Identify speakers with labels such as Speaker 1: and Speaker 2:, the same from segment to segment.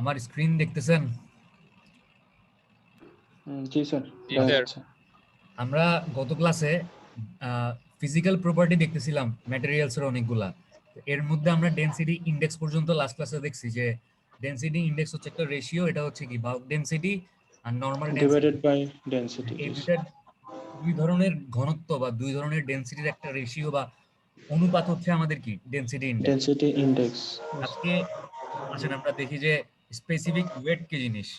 Speaker 1: আমার স্ক্রিন দেখতেছেন?
Speaker 2: জি স্যার।
Speaker 1: আমরা গত ক্লাসে ফিজিক্যাল প্রপার্টি দেখতেছিলাম ম্যাটেরিয়ালস এর অনেকগুলা। এর মধ্যে আমরা ডেনসিটি ইন্ডেক্স পর্যন্ত লাস্ট ক্লাসে দেখছি যে ডেনসিটি ইন্ডেক্স হচ্ছে একটা রেশিও, এটা হচ্ছে কি বাল্ক ডেনসিটি আর normal
Speaker 2: divided
Speaker 1: density.
Speaker 2: By density.
Speaker 1: এই দুই ধরনের ঘনত্ব বা দুই ধরনের ডেনসিটির একটা রেশিও বা অনুপাত হচ্ছে আমাদের কি ডেনসিটি ইন্ডেক্স।
Speaker 2: Density index.
Speaker 1: আজকে আসেন আমরা দেখি যে স্পেসিফিক ওয়েট কি জিনিস।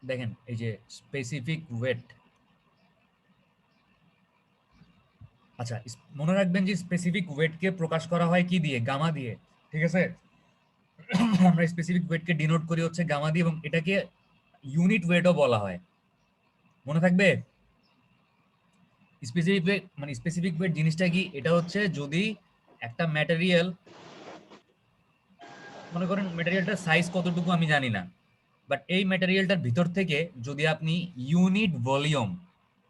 Speaker 1: দেখেন এই যে স্পেসিফিক ওয়েট। আচ্ছা, মনে রাখবেন যে স্পেসিফিক ওয়েটকে প্রকাশ করা হয় কি দিয়ে? গামা দিয়ে, ঠিক আছে? আমরা স্পেসিফিক ওয়েটকে ডিনোট করি হচ্ছে গামা দিয়ে এবং এটাকে ইউনিট ওয়েটও বলা হয়, মনে থাকবে। স্পেসিফিক ওয়েট মানে স্পেসিফিক ওয়েট জিনিসটা কি? এটা হচ্ছে যদি একটা ম্যাটেরিয়াল, মনে করেন ম্যাটেরিয়ালটার সাইজ কতটুকু আমি জানি না, বাট এই ম্যাটেরিয়ালটার ভিতর থেকে যদি আপনি ইউনিট ভলিউম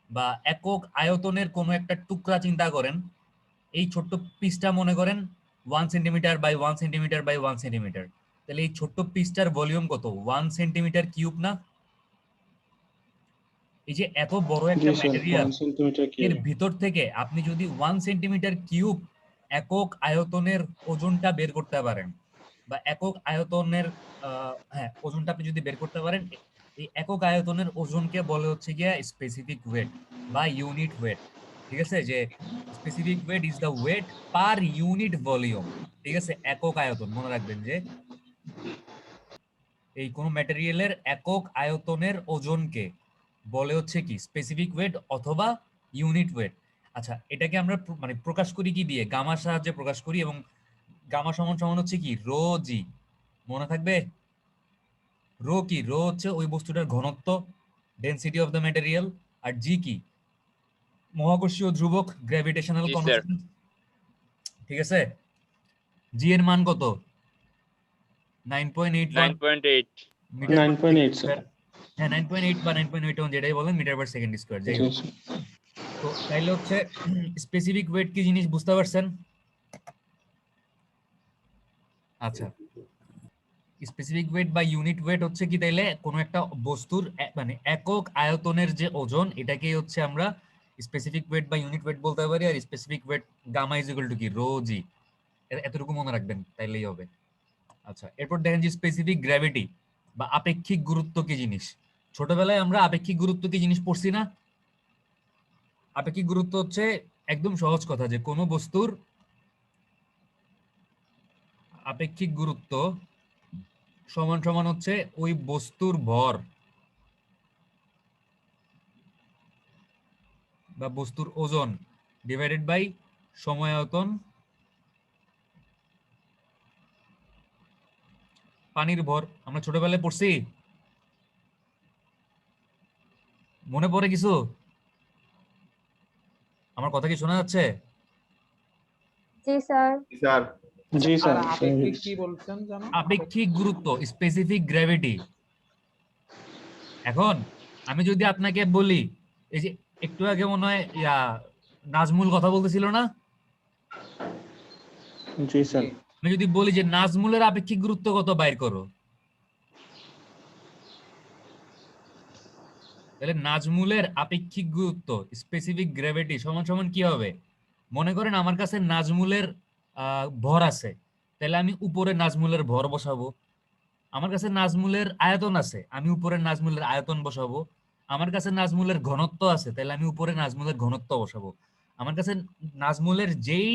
Speaker 1: বা একক আয়তনের কোনো একটা টুকরা চিন্তা করেন, এই ছোট্ট পিসটা মনে করেন 1 centimetre by 1 centimetre by 1 centimetre, তাহলে এই ছোট্ট পিসটার ভলিউম কত? 1 সেন্টিমিটার কিউব না? এই যে এত বড় একটা ম্যাটেরিয়াল, এর ভিতর থেকে আপনি যদি 1 সেন্টিমিটার কিউব একক আয়তনের ওজনটা বের করতে পারেন বা একক আয়তনের হ্যাঁ ওজনটা আপনি যদি বের করতে পারেন, এই একক আয়তনের ওজনকে বলে হচ্ছে গিয়া স্পেসিফিক ওয়েট বা ইউনিট ওয়েট। ঠিক আছে, যে specific weight is the weight per unit volume. ঠিক আছে, একক আয়তন মনে রাখবেন যে এই কোন ম্যাটেরিয়ালের একক আয়তনের ওজনকে বলে হচ্ছে কি স্পেসিফিক ওয়েট অথবা ইউনিট ওয়েট। আচ্ছা, এটাকে আমরা মানে প্রকাশ করি কি দিয়ে? গামার সাহায্যে প্রকাশ করি এবং গামা সমান সমান হচ্ছে কি রো জি, মনে থাকবে। রো কি? রো হচ্ছে ওই বস্তুটার ঘনত্ব, ডেনসিটি অফ দ্য ম্যাটেরিয়াল, আর জি কি? মহাকর্ষীয় ধ্রুবক, গ্র্যাভিটেশনাল কনস্ট্যান্ট। ঠিক আছে, জি এর মান কত? 9.81 মিটার পার সেকেন্ড স্কয়ার। হ্যাঁ 9.8 বা 9.81 যেটাই বলেন, মিটার পার সেকেন্ড স্কয়ার যাই হোক। তো তাইলে হচ্ছে স্পেসিফিক ওয়েট কি জিনিস বুঝতে পারছেন? আচ্ছা, স্পেসিফিক ওয়েট বা ইউনিট ওয়েট হচ্ছে কি তাইলে কোন একটা বস্তুর মানে একক আয়তনের যে ওজন, এটাকেই হচ্ছে আমরা স্পেসিফিক ওয়েট বা ইউনিট ওয়েট বলতে পারি। আর specific weight gamma is equal to কি রো জি, এতটুকু মনে রাখবেন তাইলেই হবে। আচ্ছা, এরপর দেখেন যে স্পেসিফিক গ্র্যাভিটি বা আপেক্ষিক গুরুত্ব কি জিনিস। ছোটবেলায় আমরা আপেক্ষিক গুরুত্ব কি জিনিস পড়ছি না? আপেক্ষিক গুরুত্ব হচ্ছে একদম সহজ কথা যে কোনো বস্তুর আপেক্ষিক গুরুত্ব সমান সমান হচ্ছে ওই বস্তুর ভর বা বস্তুর ওজন ডিভাইডেড বাই সময়ায়তন পানির ভর। আমরা ছোটবেলায় পড়ছি, মনে পড়ে কিছু? আমার কথা কি শোনা যাচ্ছে?
Speaker 3: জি স্যার।
Speaker 4: স্যার
Speaker 2: জি স্যার।
Speaker 5: আপেক্ষিক কি বলছেন জানো?
Speaker 1: আপেক্ষিক গুরুত্ব, স্পেসিফিক গ্র্যাভিটি। এখন আমি যদি আপনাকে বলি, এই যে একটু আগে মনে হয় নাজমুল কথা বলতেছিল না?
Speaker 2: জি স্যার।
Speaker 1: আমি যদি বলি যে নাজমুলের আপেক্ষিক গুরুত্ব কত বাইর করো, তাহলে নাজমুলের আপেক্ষিক গুরুত্ব স্পেসিফিক গ্র্যাভিটি সমান সমান কি হবে? মনে করেন আমার কাছে নাজমুলের ভর আছে, তাহলে আমি উপরে নাজমুলের ভর বসাবো। আমার কাছে নাজমুলের আয়তন আছে, আমি উপরে নাজমুলের আয়তন বসাবো। আমার কাছে নাজমুলের ঘনত্ব আছে, তাহলে আমি উপরে নাজমুলের ঘনত্ব বসাবো। আমার কাছে নাজমুলের যেই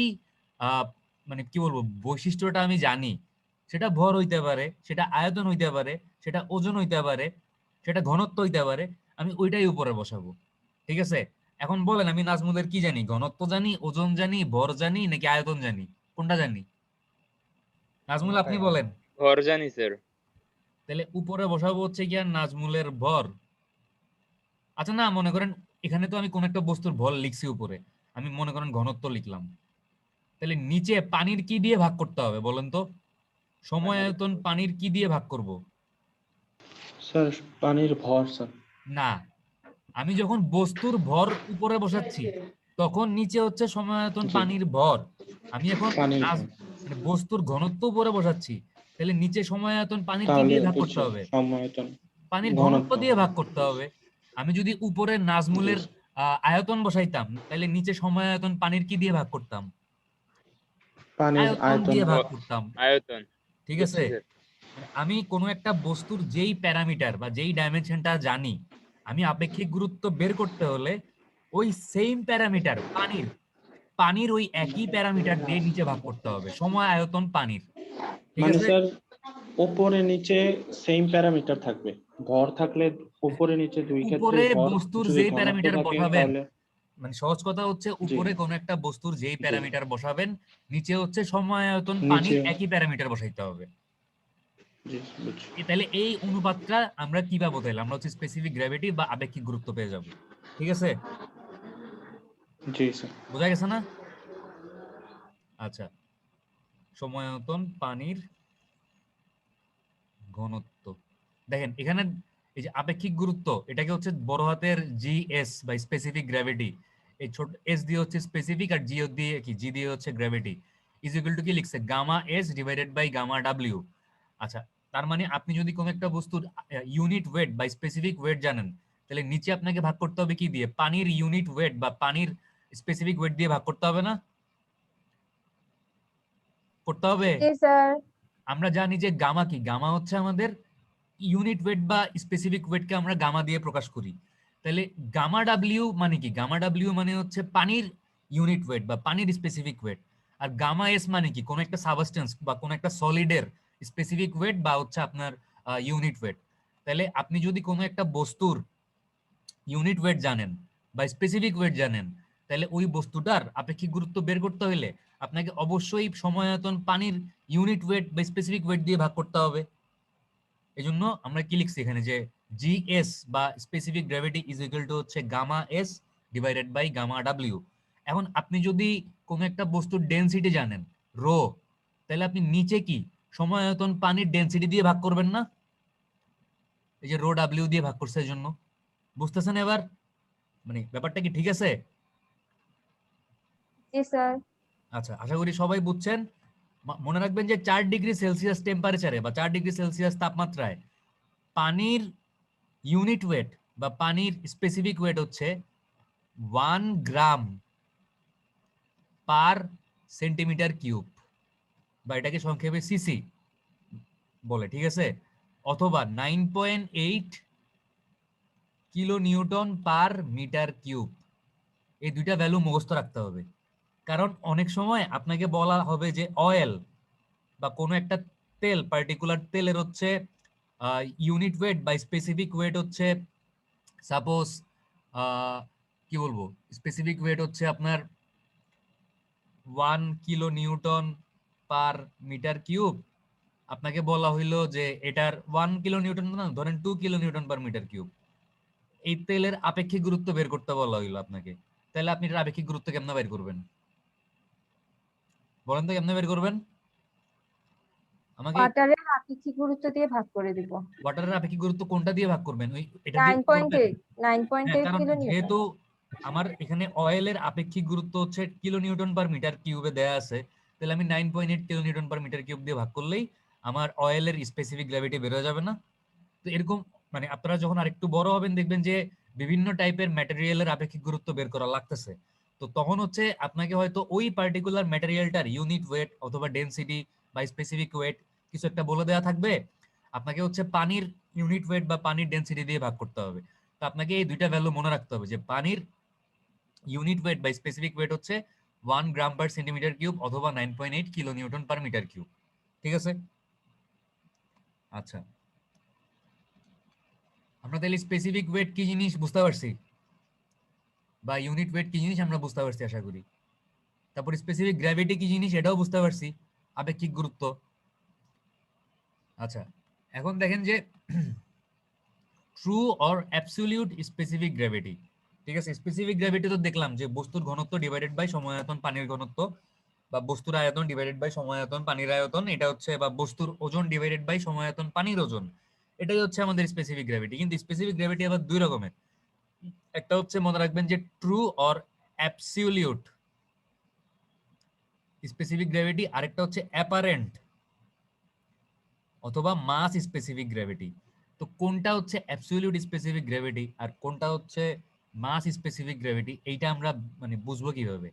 Speaker 1: আহ মানে কি বলবো বৈশিষ্ট্যটা আমি জানি, সেটা ভর হইতে পারে, সেটা আয়তন হইতে পারে, সেটা ওজন হইতে পারে, সেটা ঘনত্ব হইতে পারে, আমি ওইটাই উপরে বসাবো। ঠিক আছে, এখন বলেন আমি নাজমুলের কি জানি? ঘনত্ব জানি, ওজন জানি, ভর জানি, নাকি আয়তন জানি? কোনটা জানি? নাজমুল আপনি বলেন।
Speaker 6: ভর জানি স্যার।
Speaker 1: তাহলে উপরে বসাবো হচ্ছে কি আর নাজমুলের ভর। আচ্ছা, না মনে করেন এখানে তো আমি কোন একটা বস্তুর ভর লিখছি উপরে, আমি মনে করেন ঘনত্ব লিখলাম, তাহলে নিচে পানির কি দিয়ে ভাগ করতে হবে বলেন তো? সময় আয়তন পানির কি দিয়ে ভাগ করব?
Speaker 2: স্যার পানির ভর স্যার।
Speaker 1: না, আমি যখন বস্তুর ভর উপরে বসাচ্ছি তখন নিচে হচ্ছে সময় আয়তন পানির ভর। আমি এখন
Speaker 2: পানির ভর।
Speaker 1: মানে বস্তুর ঘনত্ব উপরে বসাচ্ছি, তাহলে নিচে সময় আয়তন পানির কি
Speaker 2: তাহলে
Speaker 1: দিয়ে ভাগ করতে
Speaker 2: বুঝছো
Speaker 1: হবে?
Speaker 2: সমায়তন
Speaker 1: পানির ঘনত্ব
Speaker 2: ঘনত্ব।
Speaker 1: দিয়ে ভাগ করতে হবে। আমি যদি উপরে
Speaker 2: জি
Speaker 1: নাজমুলের
Speaker 2: স্যার।
Speaker 1: আয়তন বসাইতাম, তাহলে নিচে সময় আয়তন পানির কি দিয়ে ভাগ করতাম?
Speaker 2: পানির
Speaker 1: আয়তন
Speaker 2: আয়তন।
Speaker 1: দিয়ে
Speaker 4: ও
Speaker 1: ভাগ করতাম।
Speaker 4: আয়তন।
Speaker 1: ঠিক
Speaker 4: বুঝছি
Speaker 1: আছে?
Speaker 4: স্যার।
Speaker 1: মানে আমি কোনো একটা বস্তুর যেই প্যারামিটার বা যেই ডাইমেনশনটা জানি, আমি আপেক্ষিক গুরুত্ব বের করতে হলে ওই সেম প্যারামিটার পানির পানির ওই একই প্যারামিটার দিয়ে নিচে ভাগ করতে হবে, সময় আয়তন পানির। ঠিক
Speaker 2: মানে
Speaker 1: আছে?
Speaker 2: স্যার উপরে নিচে সেম প্যারামিটার থাকবে, ভর থাকলে উপরে নিচে দুই ক্ষেত্রে
Speaker 1: উপরে
Speaker 2: ভর,
Speaker 1: বস্তুর
Speaker 2: যদি
Speaker 1: যেই
Speaker 2: ঘনত্ব
Speaker 1: প্যারামিটার
Speaker 2: থাকে
Speaker 1: বসাবেন,
Speaker 2: তাহলে।
Speaker 1: মানে সহজ কথা হচ্ছে
Speaker 2: জি
Speaker 1: উপরে কোন একটা বস্তুর যেই
Speaker 2: জি
Speaker 1: প্যারামিটার বসাবেন, নিচে হচ্ছে সময় আয়তন
Speaker 2: নিচে।
Speaker 1: পানির একই প্যারামিটার বসাইতে হবে।
Speaker 2: জি বুঝছি।
Speaker 1: তাহলে এই অনুপাতটা আমরা কি পাবো? তাহলে আমরা হচ্ছে স্পেসিফিক গ্র্যাভিটি বা আপেক্ষিক গুরুত্ব পেয়ে যাব। ঠিক আছে?
Speaker 2: জি স্যার।
Speaker 1: বোঝা গেছে না? আচ্ছা, সময় আয়তন পানির ঘনত্ব। দেখেন এখানে এই যে আপেক্ষিক গুরুত্ব, এটাকে হচ্ছে বড় হাতের জি এস বা স্পেসিফিক গ্র্যাভিটি, এই ছোট এস দিয়ে হচ্ছে স্পেসিফিক আর জি দিয়ে কি, জি দিয়ে হচ্ছে গ্র্যাভিটি, ইজ ইকুয়াল টু কি লিখছে, gamma S divided by gamma W. আচ্ছা, তার মানে আপনি যদি কোনো একটা বস্তুর ইউনিট ওয়েট বা স্পেসিফিক ওয়েট জানেন, তাহলে নিচে আপনাকে ভাগ করতে হবে কি দিয়ে? পানির ইউনিট ওয়েট বা পানির স্পেসিফিক ওয়েট দিয়ে ভাগ করতে হবে না? করতে হবে।
Speaker 3: জি স্যার।
Speaker 1: আমরা জানি যে গামা কি, গামা হচ্ছে আমাদের ইউনিট ওয়েট বা স্পেসিফিক ওয়েটকে আমরা গামা দিয়ে প্রকাশ করি। তাহলে গামা ডাব্লিউ মানে কি? গামা ডাব্লিউ মানে হচ্ছে পানির ইউনিট ওয়েট বা পানির স্পেসিফিক ওয়েট। আর গামা এস মানে কি? কোন একটা সাবস্টেন্স বা কোন একটা সলিডের স্পেসিফিক ওয়েট বা হচ্ছে আপনার ইউনিট ওয়েট। তাহলে আপনি যদি কোনো একটা বস্তুর ইউনিট ওয়েট জানেন বা স্পেসিফিক ওয়েট জানেন, তাহলে ওই বস্তুটার আপেক্ষিক গুরুত্ব বের করতে হলে আপনাকে অবশ্যই সময় আয়তন পানির ইউনিট ওয়েট বা স্পেসিফিক ওয়েট দিয়ে ভাগ করতে হবে। এই জন্য আমরা কি লিখছি এখানে যে জিএস বা specific gravity is equal to হচ্ছে gamma S divided by gamma W. এখন আপনি যদি কোনো একটা বস্তুর ডেনসিটি জানেন রো, তাহলে আপনি নিচে কি সময় আয়তন পানির ডেনসিটি দিয়ে ভাগ করবেন না? এই যে রো ডাব্লিউ দিয়ে ভাগ করছে, এই জন্য। বুঝতেছেন এবার? মানে ব্যাপারটা কি ঠিক আছে?
Speaker 3: জি স্যার।
Speaker 1: আচ্ছা, আশা করি সবাই বুঝছেন। মনে রাখবেন যে 4 ডিগ্রি সেলসিয়াস টেম্পারেচারে বা 4 ডিগ্রি সেলসিয়াস তাপমাত্রায় পানির ইউনিট ওয়েট বা পানির স্পেসিফিক ওয়েট হচ্ছে 1 গ্রাম পার সেন্টিমিটার কিউব, বা এটাকে সংক্ষেপে সিসি বলে। ঠিক আছে? অথবা 9.8 kilo newton per metre cube. এই দুইটা ভ্যালু মুখস্থ রাখতে হবে, কারণ অনেক সময় আপনাকে বলা হবে যে অয়েল বা কোনো একটা তেল, পার্টিকুলার তেলের হচ্ছে ইউনিট ওয়েট বা স্পেসিফিক ওয়েট হচ্ছে সাপোজ, কি বলবো, স্পেসিফিক ওয়েট হচ্ছে আপনার 1 kilo newton per metre cube. আপনাকে বলা হইলো যে এটার 1 কিলো নিউটন না, ধরেন 2 kilo newton per metre cube. এই তেলের আপেক্ষিক গুরুত্ব বের করতে বলা হইলো আপনাকে, তাহলে আপনি এটার আপেক্ষিক গুরুত্ব কেমনে বের করবেন? বলেন তো কেমনে বের করবেন আমাকে?
Speaker 3: ওয়াটারের আপেক্ষিক গুরুত্ব দিয়ে ভাগ করে দিব।
Speaker 1: ওয়াটারের আপেক্ষিক গুরুত্ব কোনটা দিয়ে ভাগ করবেন? ওই এটা দিয়ে
Speaker 3: নাইন পয়েন্ট
Speaker 1: করবেন।
Speaker 3: এইট নাইন পয়েন্ট
Speaker 1: হ্যাঁ,
Speaker 3: এইট
Speaker 1: কারণ
Speaker 3: কিলো নিউটন।
Speaker 1: যেহেতু আমার এখানে অয়েলের আপেক্ষিক গুরুত্ব হচ্ছে কিলো নিউটন পার মিটার কিউবে দেয়া আছে, তাহলে আমি 9.8 kilo newton per metre cube দিয়ে ভাগ করলেই আমার অয়েলের স্পেসিফিক গ্র্যাভিটি বের হয়ে যাবে না? তো এরকম, মানে আপনারা যখন আরেকটু বড় হবেন দেখবেন যে বিভিন্ন টাইপের ম্যাটেরিয়ালের আপেক্ষিক গুরুত্ব বের করা লাগতেছে। তো তখন হচ্ছে আপনাকে হয়তো ওই পার্টিকুলার ম্যাটেরিয়ালটার ইউনিট ওয়েট অথবা ডেনসিটি বা স্পেসিফিক ওয়েট কিছু একটা বলে দেওয়া থাকবে, আপনাকে হচ্ছে পানির ইউনিট ওয়েট বা পানির ডেনসিটি দিয়ে ভাগ করতে হবে। তো আপনাকে এই দুইটা ভ্যালু মনে রাখতে হবে যে পানির ইউনিট ওয়েট বা স্পেসিফিক ওয়েট হচ্ছে 1 গ্রাম পার সেন্টিমিটার কিউব অথবা 9.8 kilo newton per metre cube. ঠিক আছে? আচ্ছা, আমরা তাহলে স্পেসিফিক ওয়েট কি জিনিস বুঝতে পারছি, বা ইউনিট ওয়েট কি জিনিস আমরা বুঝতে পারছি আশা করি। তারপর স্পেসিফিক গ্র্যাভিটি কি জিনিস এটাও বুঝতে পারছি, আপেক্ষিক গুরুত্ব। আচ্ছা, এখন দেখেন যে true or absolute specific gravity. ঠিক আছে? স্পেসিফিক গ্র্যাভিটি তো দেখলাম যে বস্তুর ঘনত্ব ডিভাইডেড বাই সময় আয়তন পানির ঘনত্ব, বা বস্তুর আয়তন ডিভাইডেড বাই সময় আয়তন পানির আয়তন, এটা হচ্ছে, বা বস্তুর ওজন ডিভাইডেড বাই সময় আয়তন পানির ওজন, এটাই হচ্ছে আমাদের স্পেসিফিক গ্র্যাভিটি। কিন্তু স্পেসিফিক গ্র্যাভিটি আবার দুই রকমের। একটা হচ্ছে মনে রাখবেন যে true or absolute specific gravity, আরেকটা হচ্ছে অ্যাপারেন্ট অথবা মাস স্পেসিফিক গ্র্যাভিটি। তো কোনটা হচ্ছে অ্যাবসলিউট স্পেসিফিক গ্র্যাভিটি আর কোনটা হচ্ছে মাস স্পেসিফিক গ্র্যাভিটি, এইটা আমরা মানে বুঝবো কিভাবে?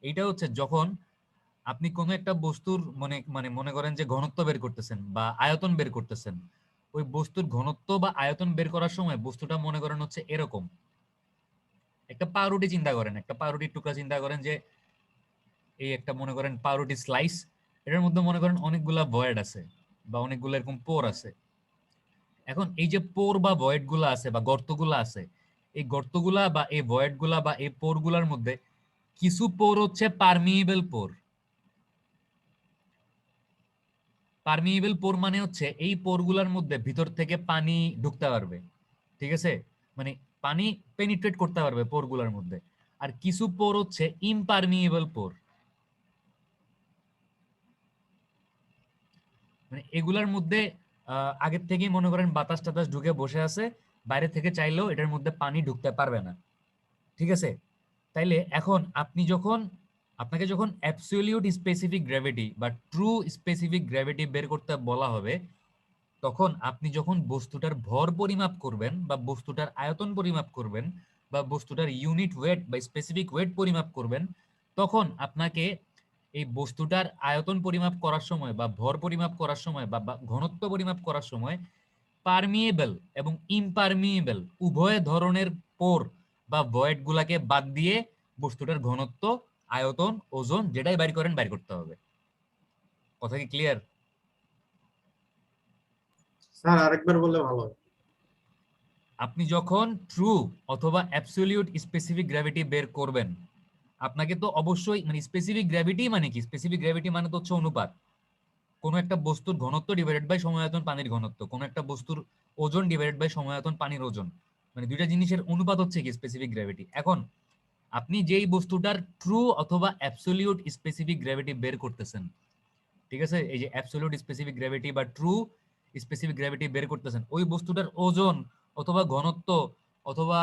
Speaker 1: এইটা হচ্ছে যখন আপনি কোনো একটা বস্তুর মনে করেন যে ঘনত্ব বের করতেছেন বা আয়তন বের করতেছেন, ওই বস্তুর ঘনত্ব বা আয়তন বের করার সময় বস্তুটা মনে করেন হচ্ছে এরকম। একটা পাউরুটি চিন্তা করেন, একটা পাউরুটির টুকরা চিন্তা করেন যে এই একটা মনে করেন পাউরুটি স্লাইস, এটার মধ্যে মনে করেন অনেকগুলা ভয়েড আছে বা অনেকগুলো এরকম পোর আছে। এখন এই যে পোর বা ভয়েড গুলা আছে বা গর্তগুলা আছে, এই গর্তগুলা বা এই ভয়েড গুলা বা এই পোর গুলার মধ্যে কিছু পোর হচ্ছে পারমিয়েবল পোর। পারমিয়েবল পোর মানে হচ্ছে এই পোরগুলোর মধ্যে ভিতর থেকে পানি ঢুকতে পারবে, ঠিক আছে, মানে পানি পেনিট্রেট করতে পারবে পোরগুলোর মধ্যে। আর কিছু পোর হচ্ছে ইমপারমিয়েবল পোর, মানে এগুলার মধ্যে আগের থেকেই মনে করেন বাতাস টাতাস ঢুকে বসে আছে, বাইরে থেকে চাইলেও এটার মধ্যে পানি ঢুকতে পারবে না, ঠিক আছে। তাইলে এখন আপনাকে যখন অ্যাবসলিউট স্পেসিফিক গ্র্যাভিটি বা ট্রু স্পেসিফিক গ্র্যাভিটি বের করতে বলা হবে, তখন আপনি যখন বস্তুটার ভর পরিমাপ করবেন বা বস্তুটার আয়তন পরিমাপ করবেন বা বস্তুটার ইউনিট ওয়েট বা স্পেসিফিক ওয়েট পরিমাপ করবেন, তখন আপনাকে এই বস্তুটার আয়তন পরিমাপ করার সময় বা ভর পরিমাপ করার সময় বা ঘনত্ব পরিমাপ করার সময় পারমিয়েবল এবং ইমপারমিয়েবল উভয় ধরনের পোর বা ভয়েড গুলাকে বাদ দিয়ে বস্তুটার ঘনত্ব, আয়তন, ওজন যেটাই বাইর করেন বাইর করতে হবে। কথা কি ক্লিয়ার?
Speaker 4: স্যার আরেকবার বললে ভালো হয়।
Speaker 1: আপনি যখন ট্রু অথবা অ্যাবসলিউট স্পেসিফিক গ্র্যাভিটি বের করবেন, আপনাকে তো অবশ্যই মানে স্পেসিফিক গ্র্যাভিটি মানে কি? স্পেসিফিক গ্র্যাভিটি মানে তো হচ্ছে অনুপাত। কোনো একটা বস্তুর ঘনত্ব ডিভাইডেড বাই সময়আয়তন পানির ঘনত্ব, কোনো একটা বস্তুর ওজন ডিভাইডেড বাই সময়আয়তন পানির ওজন, মানে দুইটা জিনিসের অনুপাত হচ্ছে কি স্পেসিফিক গ্র্যাভিটি। এখন আপনি যেই বস্তুটার ট্রু অথবা অ্যাবসলিউট স্পেসিফিক গ্র্যাভিটি বের করতেছেন, ঠিক আছে, এই যে অ্যাবসলিউট স্পেসিফিক গ্র্যাভিটি বা ট্রু স্পেসিফিক গ্র্যাভিটি বের করতেছেন, ওই বস্তুটার ওজন অথবা ঘনত্ব অথবা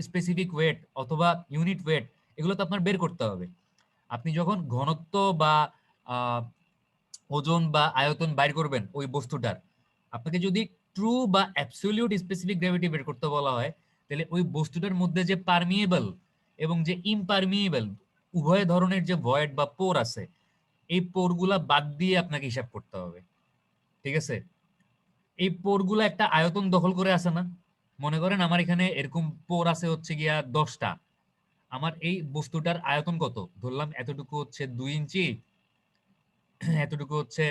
Speaker 1: স্পেসিফিক ওয়েট অথবা ইউনিট ওয়েট, এগুলো তো আপনার বের করতে হবে। আপনি যখন ঘনত্ব বা ওজন বা আয়তন বাইর করবেন ওই বস্তুটার, আপনাকে যদি ট্রু বা অ্যাবসলিউট স্পেসিফিক গ্র্যাভিটি বের করতে বলা হয়, তাহলে ওই বস্তুটার মধ্যে যে পারমিয়েবল এবং যে ইমপারমিয়েবল উভয় ধরনের যে ভয়েড বা পোর আছে, এই পোরগুলা বাদ দিয়ে আপনাকে হিসাব করতে হবে, ঠিক আছে। এই পোরগুলা একটা আয়তন দখল করে আছে না? মনে করেন আমার এখানে এরকম পোর আছে হচ্ছে গিয়া 10টা। আমার এই বস্তুটার আয়তন কত ধরলাম, এতটুকু হচ্ছে 2 ইঞ্চি, এতটুকু হচ্ছে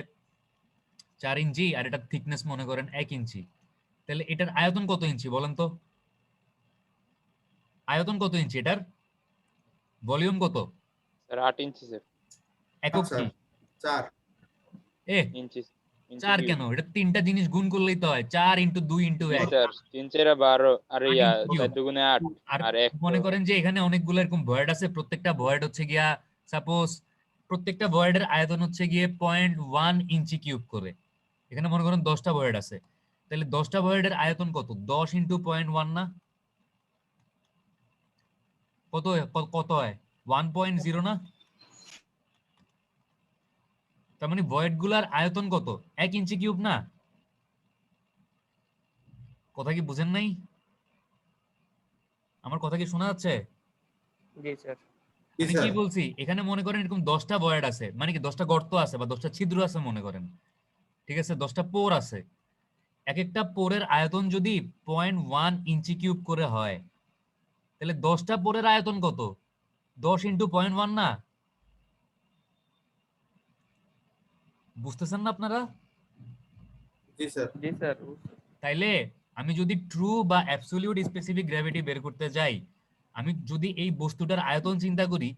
Speaker 1: 4 ইঞ্চি, আর এটার থিকনেস মনে করেন 1 ইঞ্চি। তাহলে এটার আয়তন কত ইঞ্চি বলেন তো? আয়তন কত ইঞ্চি এটার? ভলিউম কত?
Speaker 6: স্যার 8 ইঞ্চি স্যার।
Speaker 1: একক
Speaker 4: আচ্ছা
Speaker 1: কি?
Speaker 4: 4
Speaker 6: ইঞ্চি ইঞ্চি
Speaker 1: 4 কেন? এটা তিনটা জিনিস গুণ করলেই তো হয়, 4 × 2 ×
Speaker 6: জি
Speaker 1: 1।
Speaker 6: স্যার 3 4 12 আর
Speaker 1: 8
Speaker 6: ইয়া
Speaker 1: ইঞ্চি
Speaker 6: 4 দুগুণে 8
Speaker 1: আর
Speaker 6: আর 1
Speaker 1: মনে করেন যে এখানে অনেকগুলো এরকম ভয়েড আছে, প্রত্যেকটা ভয়েড হচ্ছে গিয়া সাপোজ প্রত্যেকটা ভয়েডের আয়তন হচ্ছে গিয়ে 0.1 ইঞ্চি কিউব করে। এখানে মনে করেন 10টা ভয়েড আছে, তাহলে 10টা ভয়েডের আয়তন কত? 10 × 0.1 না? কত হয়? 1.0 না? তার মানে ভয়েড গুলার আয়তন কত? 1 ইঞ্চি কিউব না? কথা কি বুঝেন নাই? আমার কথা কি শোনা যাচ্ছে?
Speaker 5: জি স্যার।
Speaker 4: জি
Speaker 1: আমি
Speaker 4: স্যার
Speaker 1: কি বলছি, এখানে মনে করেন এরকম 10টা ভয়েড আছে, মানে কি 10টা গর্ত আছে বা 10টা ছিদ্র আছে মনে করেন, ঠিক আছে, 10টা পোর আছে। এক একটা পোরের আয়তন যদি 0.1 ইঞ্চি কিউব করে হয়, তাহলে 10টা পোরের আয়তন কত? 10 × 0.1 না? বুঝতেছেন না আপনারা?
Speaker 4: জি স্যার
Speaker 5: জি স্যার।
Speaker 1: তাইলে আমি যদি ট্রু বা অ্যাবসলিউট স্পেসিফিক গ্র্যাভিটি বের করতে যাই, আমি যদি এই বস্তুটার আয়তন চিন্তা করি,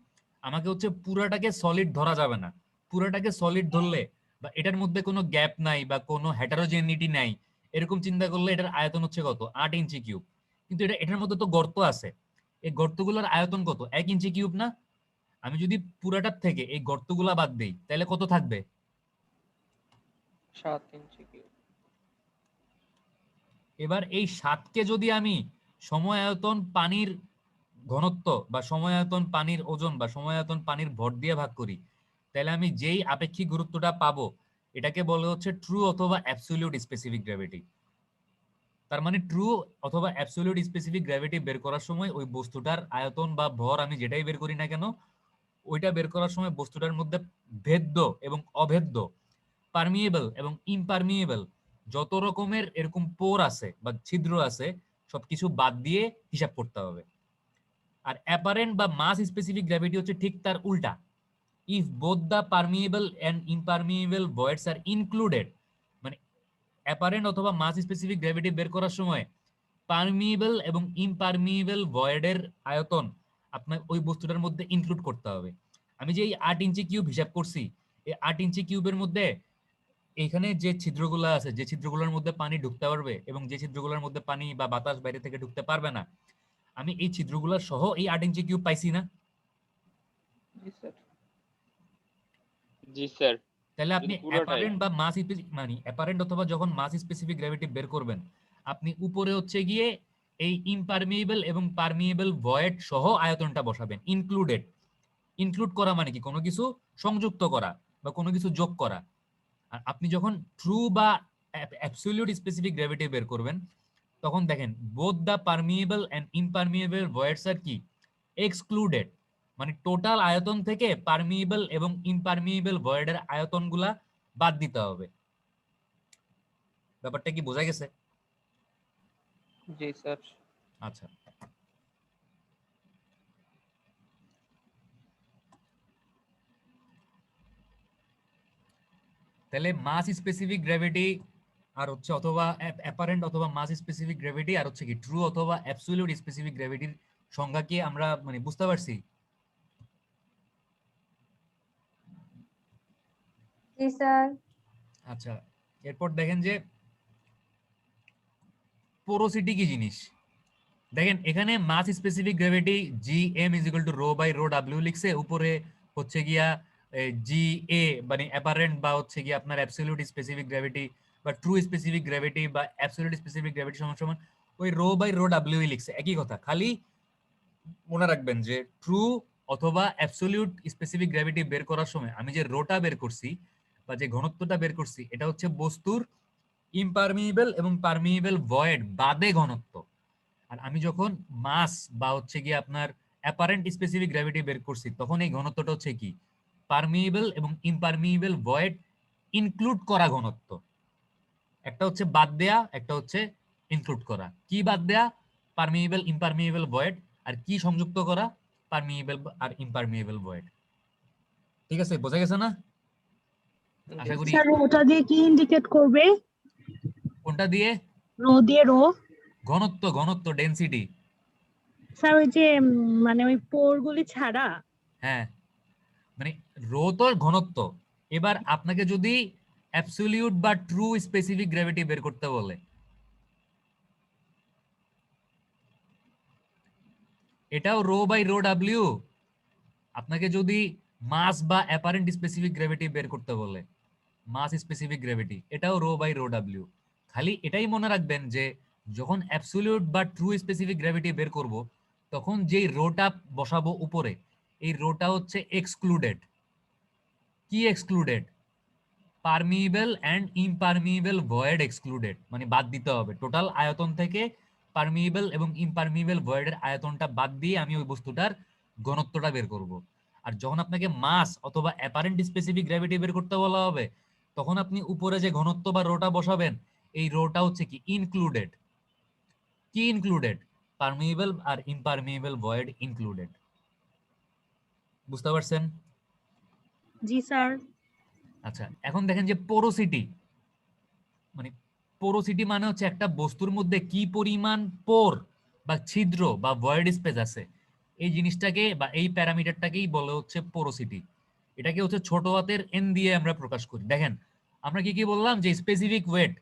Speaker 1: আমাকে হচ্ছে পুরাটাকে সলিড ধরা যাবে না। পুরাটাকে সলিড ধরলে বা এটার মধ্যে কোনো গ্যাপ নাই বা কোনো হেটারোজেনিটি নাই, এরকম চিন্তা করলে এটার আয়তন হচ্ছে কত? 8 ইঞ্চি কিউব। কিন্তু এটার মধ্যে তো গর্ত আছে, এই গর্তগুলোর আয়তন কত? 1 ইঞ্চি কিউব না? আমি যদি পুরাটার থেকে এই গর্তগুলা বাদ দেই, তাহলে কত থাকবে?
Speaker 5: 7 ইঞ্চি কিউব।
Speaker 1: এবার এই 7কে যদি আমি সময়আয়তন পানির ঘনত্ব বা সময়আয়তন পানির ওজন বা সময়আয়তন পানির ভর দিয়ে ভাগ করি, তাহলে আমি যেই আপেক্ষিক গুরুত্বটা পাবো এটাকে বলে হচ্ছে ট্রু অথবা অ্যাবসলিউট স্পেসিফিক গ্র্যাভিটি। তার মানে ট্রু অথবা অ্যাবসলিউট স্পেসিফিক গ্র্যাভিটি বের করার সময় ওই বস্তুটার আয়তন বা ভর আমি যেটাই বের করি না কেন, ওইটা বের করার সময় বস্তুটার মধ্যে ভেদ্য এবং অভেদ্য, পারমিয়েবল এবং ইমপারমিয়েবল যত রকমের এরকম পোর আছে বা ছিদ্র আছে সবকিছু বাদ দিয়ে হিসাব করতে হবে। আর অ্যাপারেন্ট বা মাস স্পেসিফিক গ্র্যাভিটি হচ্ছে ঠিক তার উল্টা। If both the permeable and impermeable voids are included, মানে অ্যাপারেন্ট অথবা মাস স্পেসিফিক গ্র্যাভিটি বের করার সময় পারমিয়েবল এবং ইমপারমিয়েবল ভয়েডের আয়তন আপনার ওই বস্তুটার মধ্যে ইনক্লুড করতে হবে। আমি যে এই 8 ইঞ্চি কিউব হিসাব করছি, এই 8 ইঞ্চি কিউবের মধ্যে এখানে যে ছিদ্রগুলো আছে, যে ছিদ্রগুলোর মধ্যে পানি ঢুকতে পারবে এবং যে ছিদ্রগুলোর মধ্যে পানি বা বাতাস বাইরে থেকে ঢুকতে পারবে না, আমি এই ছিদ্রগুলো সহ এই 8 ইঞ্চি কিউব পাইছি না?
Speaker 5: জি স্যার।
Speaker 6: জি স্যার।
Speaker 1: তাহলে আপনি
Speaker 6: পুরোটাই।
Speaker 1: অ্যাপারেন্ট বা মাস মানে অ্যাপারেন্ট অথবা যখন মাস স্পেসিফিক গ্র্যাভিটি বের করবেন, আপনি উপরে হচ্ছে গিয়ে এই ইমপারমিয়েবল এবং পারমিয়েবল ভয়েড সহ আয়তনটা বসাবেন, ইনক্লুডেড। ইনক্লুড করা মানে কি? কোনো কিছু সংযুক্ত করা বা কোনো কিছু যোগ করা। আর আপনি যখন ট্রু বা অ্যাবসলিউট স্পেসিফিক গ্র্যাভিটি বের করবেন তখন দেখেন both the permeable and impermeable voids আর কি এক্সক্লুডেড, মানে টোটাল আয়তন থেকে পারমিয়েবল এবং ইমপারমিয়েবল ভয়েডের আয়তনগুলা বাদ দিতে হবে। ব্যাপারটা কি বোঝা গেছে?
Speaker 5: জি স্যার।
Speaker 1: আচ্ছা, তাহলে মাস স্পেসিফিক গ্র্যাভিটি আর হচ্ছে অথবা অ্যাপারেন্ট অথবা মাস স্পেসিফিক গ্র্যাভিটি আর হচ্ছে কি ট্রু অথবা অ্যাবসলিউট স্পেসিফিক গ্র্যাভিটির সংজ্ঞা কি আমরা মানে বুঝতে পারছি?
Speaker 3: জি স্যার।
Speaker 1: আচ্ছা, এরপর দেখেন যে পোরোসিটি কি জিনিস। দেখেন এখানে mass specific gravity G M is equal to rho by rho W লিখছে, উপরে হচ্ছে গিয়া জি এ মানে অ্যাপারেন্ট বা হচ্ছে গিয়া আপনার অ্যাবসলিউট স্পেসিফিক গ্র্যাভিটি বা ট্রু স্পেসিফিক গ্র্যাভিটি বা অ্যাবসলিউট স্পেসিফিক গ্র্যাভিটি সমান সমান ওই রো বাই রো ডাব্লিউ লিখছে, একই কথা। খালি মনে রাখবেন যে ট্রু অথবা অ্যাবসলিউট স্পেসিফিক গ্র্যাভিটি বের করার সময় আমি যে রোটা বের করছি বা যে ঘনত্বটা বের করছি এটা হচ্ছে বস্তুর ইমপারমিয়েবল এবং পারমিয়েবল ভয়েড বাদে ঘনত্ব। আর আমি যখন মাস বা হচ্ছে গিয়ে আপনার অ্যাপারেন্ট স্পেসিফিক গ্র্যাভিটি বের করছি তখন এই ঘনত্বটা হচ্ছে কি পারমিয়েবল এবং ইমপারমিয়েবল ভয়েড ইনক্লুড করা ঘনত্ব। একটা হচ্ছে বাদ দেয়া, একটা হচ্ছে ইনক্লুড করা। কি বাদ দেয়া? Permeable ইমপারমিয়েবল void. আর কি সংযুক্ত করা? পারমিয়েবল আর ইমপারমিয়েবল ভয়েড। ঠিক আছে, বোঝা গেছে না? আশা করি।
Speaker 7: স্যার ওটা দিয়ে কি ইন্ডিকেট করবে?
Speaker 1: কোনটা দিয়ে?
Speaker 7: রো দিয়ে রো।
Speaker 1: ঘনত্ব, ঘনত্ব, ডেনসিটি।
Speaker 7: স্যার ওই যে মানে ওই পোরগুলি ছাড়া।
Speaker 1: হ্যাঁ, মানে রো তো ঘনত্ব। এবার আপনাকে যদি অ্যাবসলিউট বা ট্রু স্পেসিফিক গ্র্যাভিটি বের করতে বলে, এটাও রো বাই রো ডাব্লিউ। আপনাকে যদি মাস বা অ্যাপারেন্ট স্পেসিফিক গ্র্যাভিটি বের করতে বলে, মাস স্পেসিফিক গ্র্যাভিটি, এটাও রো বাই রো ডাব্লিউ। খালি এটাই মনে রাখবেন যে যখন অ্যাবসলিউট বা ট্রু স্পেসিফিক গ্র্যাভিটি বের করব তখন যেই রোটা বসাবো উপরে, এই রোটা হচ্ছে এক্সক্লুডেড। কি excluded? Permeable and impermeable void excluded, মানে বাদ দিতে হবে। টোটাল আয়তন থেকে পারমিয়েবল এবং ইমপারমিয়েবল ভয়েডের আয়তনটা বাদ দিয়ে আমি ওই বস্তুটার ঘনত্বটা বের করব। আর যখন আপনাকে মাস অথবা অ্যাপারেন্ট স্পেসিফিক গ্র্যাভিটি বের করতে বলা হবে তখন আপনি উপরে যে ঘনত্ব বা রোটা বসাবেন এই রোটা হচ্ছে কি ইনক্লুডেড। কি ইনক্লুডেড? পারমিয়েবল আর ইমপারমিয়েবল ভয়েড ইনক্লুডেড। বুঝতে পারছেন?
Speaker 7: জি স্যার।
Speaker 1: আচ্ছা, এখন দেখেন যে পোরোসিটি, মানে পোরোসিটি মানে হচ্ছে একটা বস্তুর মধ্যে কি পরিমাণ পোর বা ছিদ্র বা ভয়েড স্পেস আছে, এই জিনিসটাকে বা এই প্যারামিটারটাকেই বলে হচ্ছে পোরোসিটি। এটাকে হচ্ছে ছোট হাতের এন দিয়ে আমরা প্রকাশ করি। দেখেন আমরা কি কি বললাম যে স্পেসিফিক ওয়েট,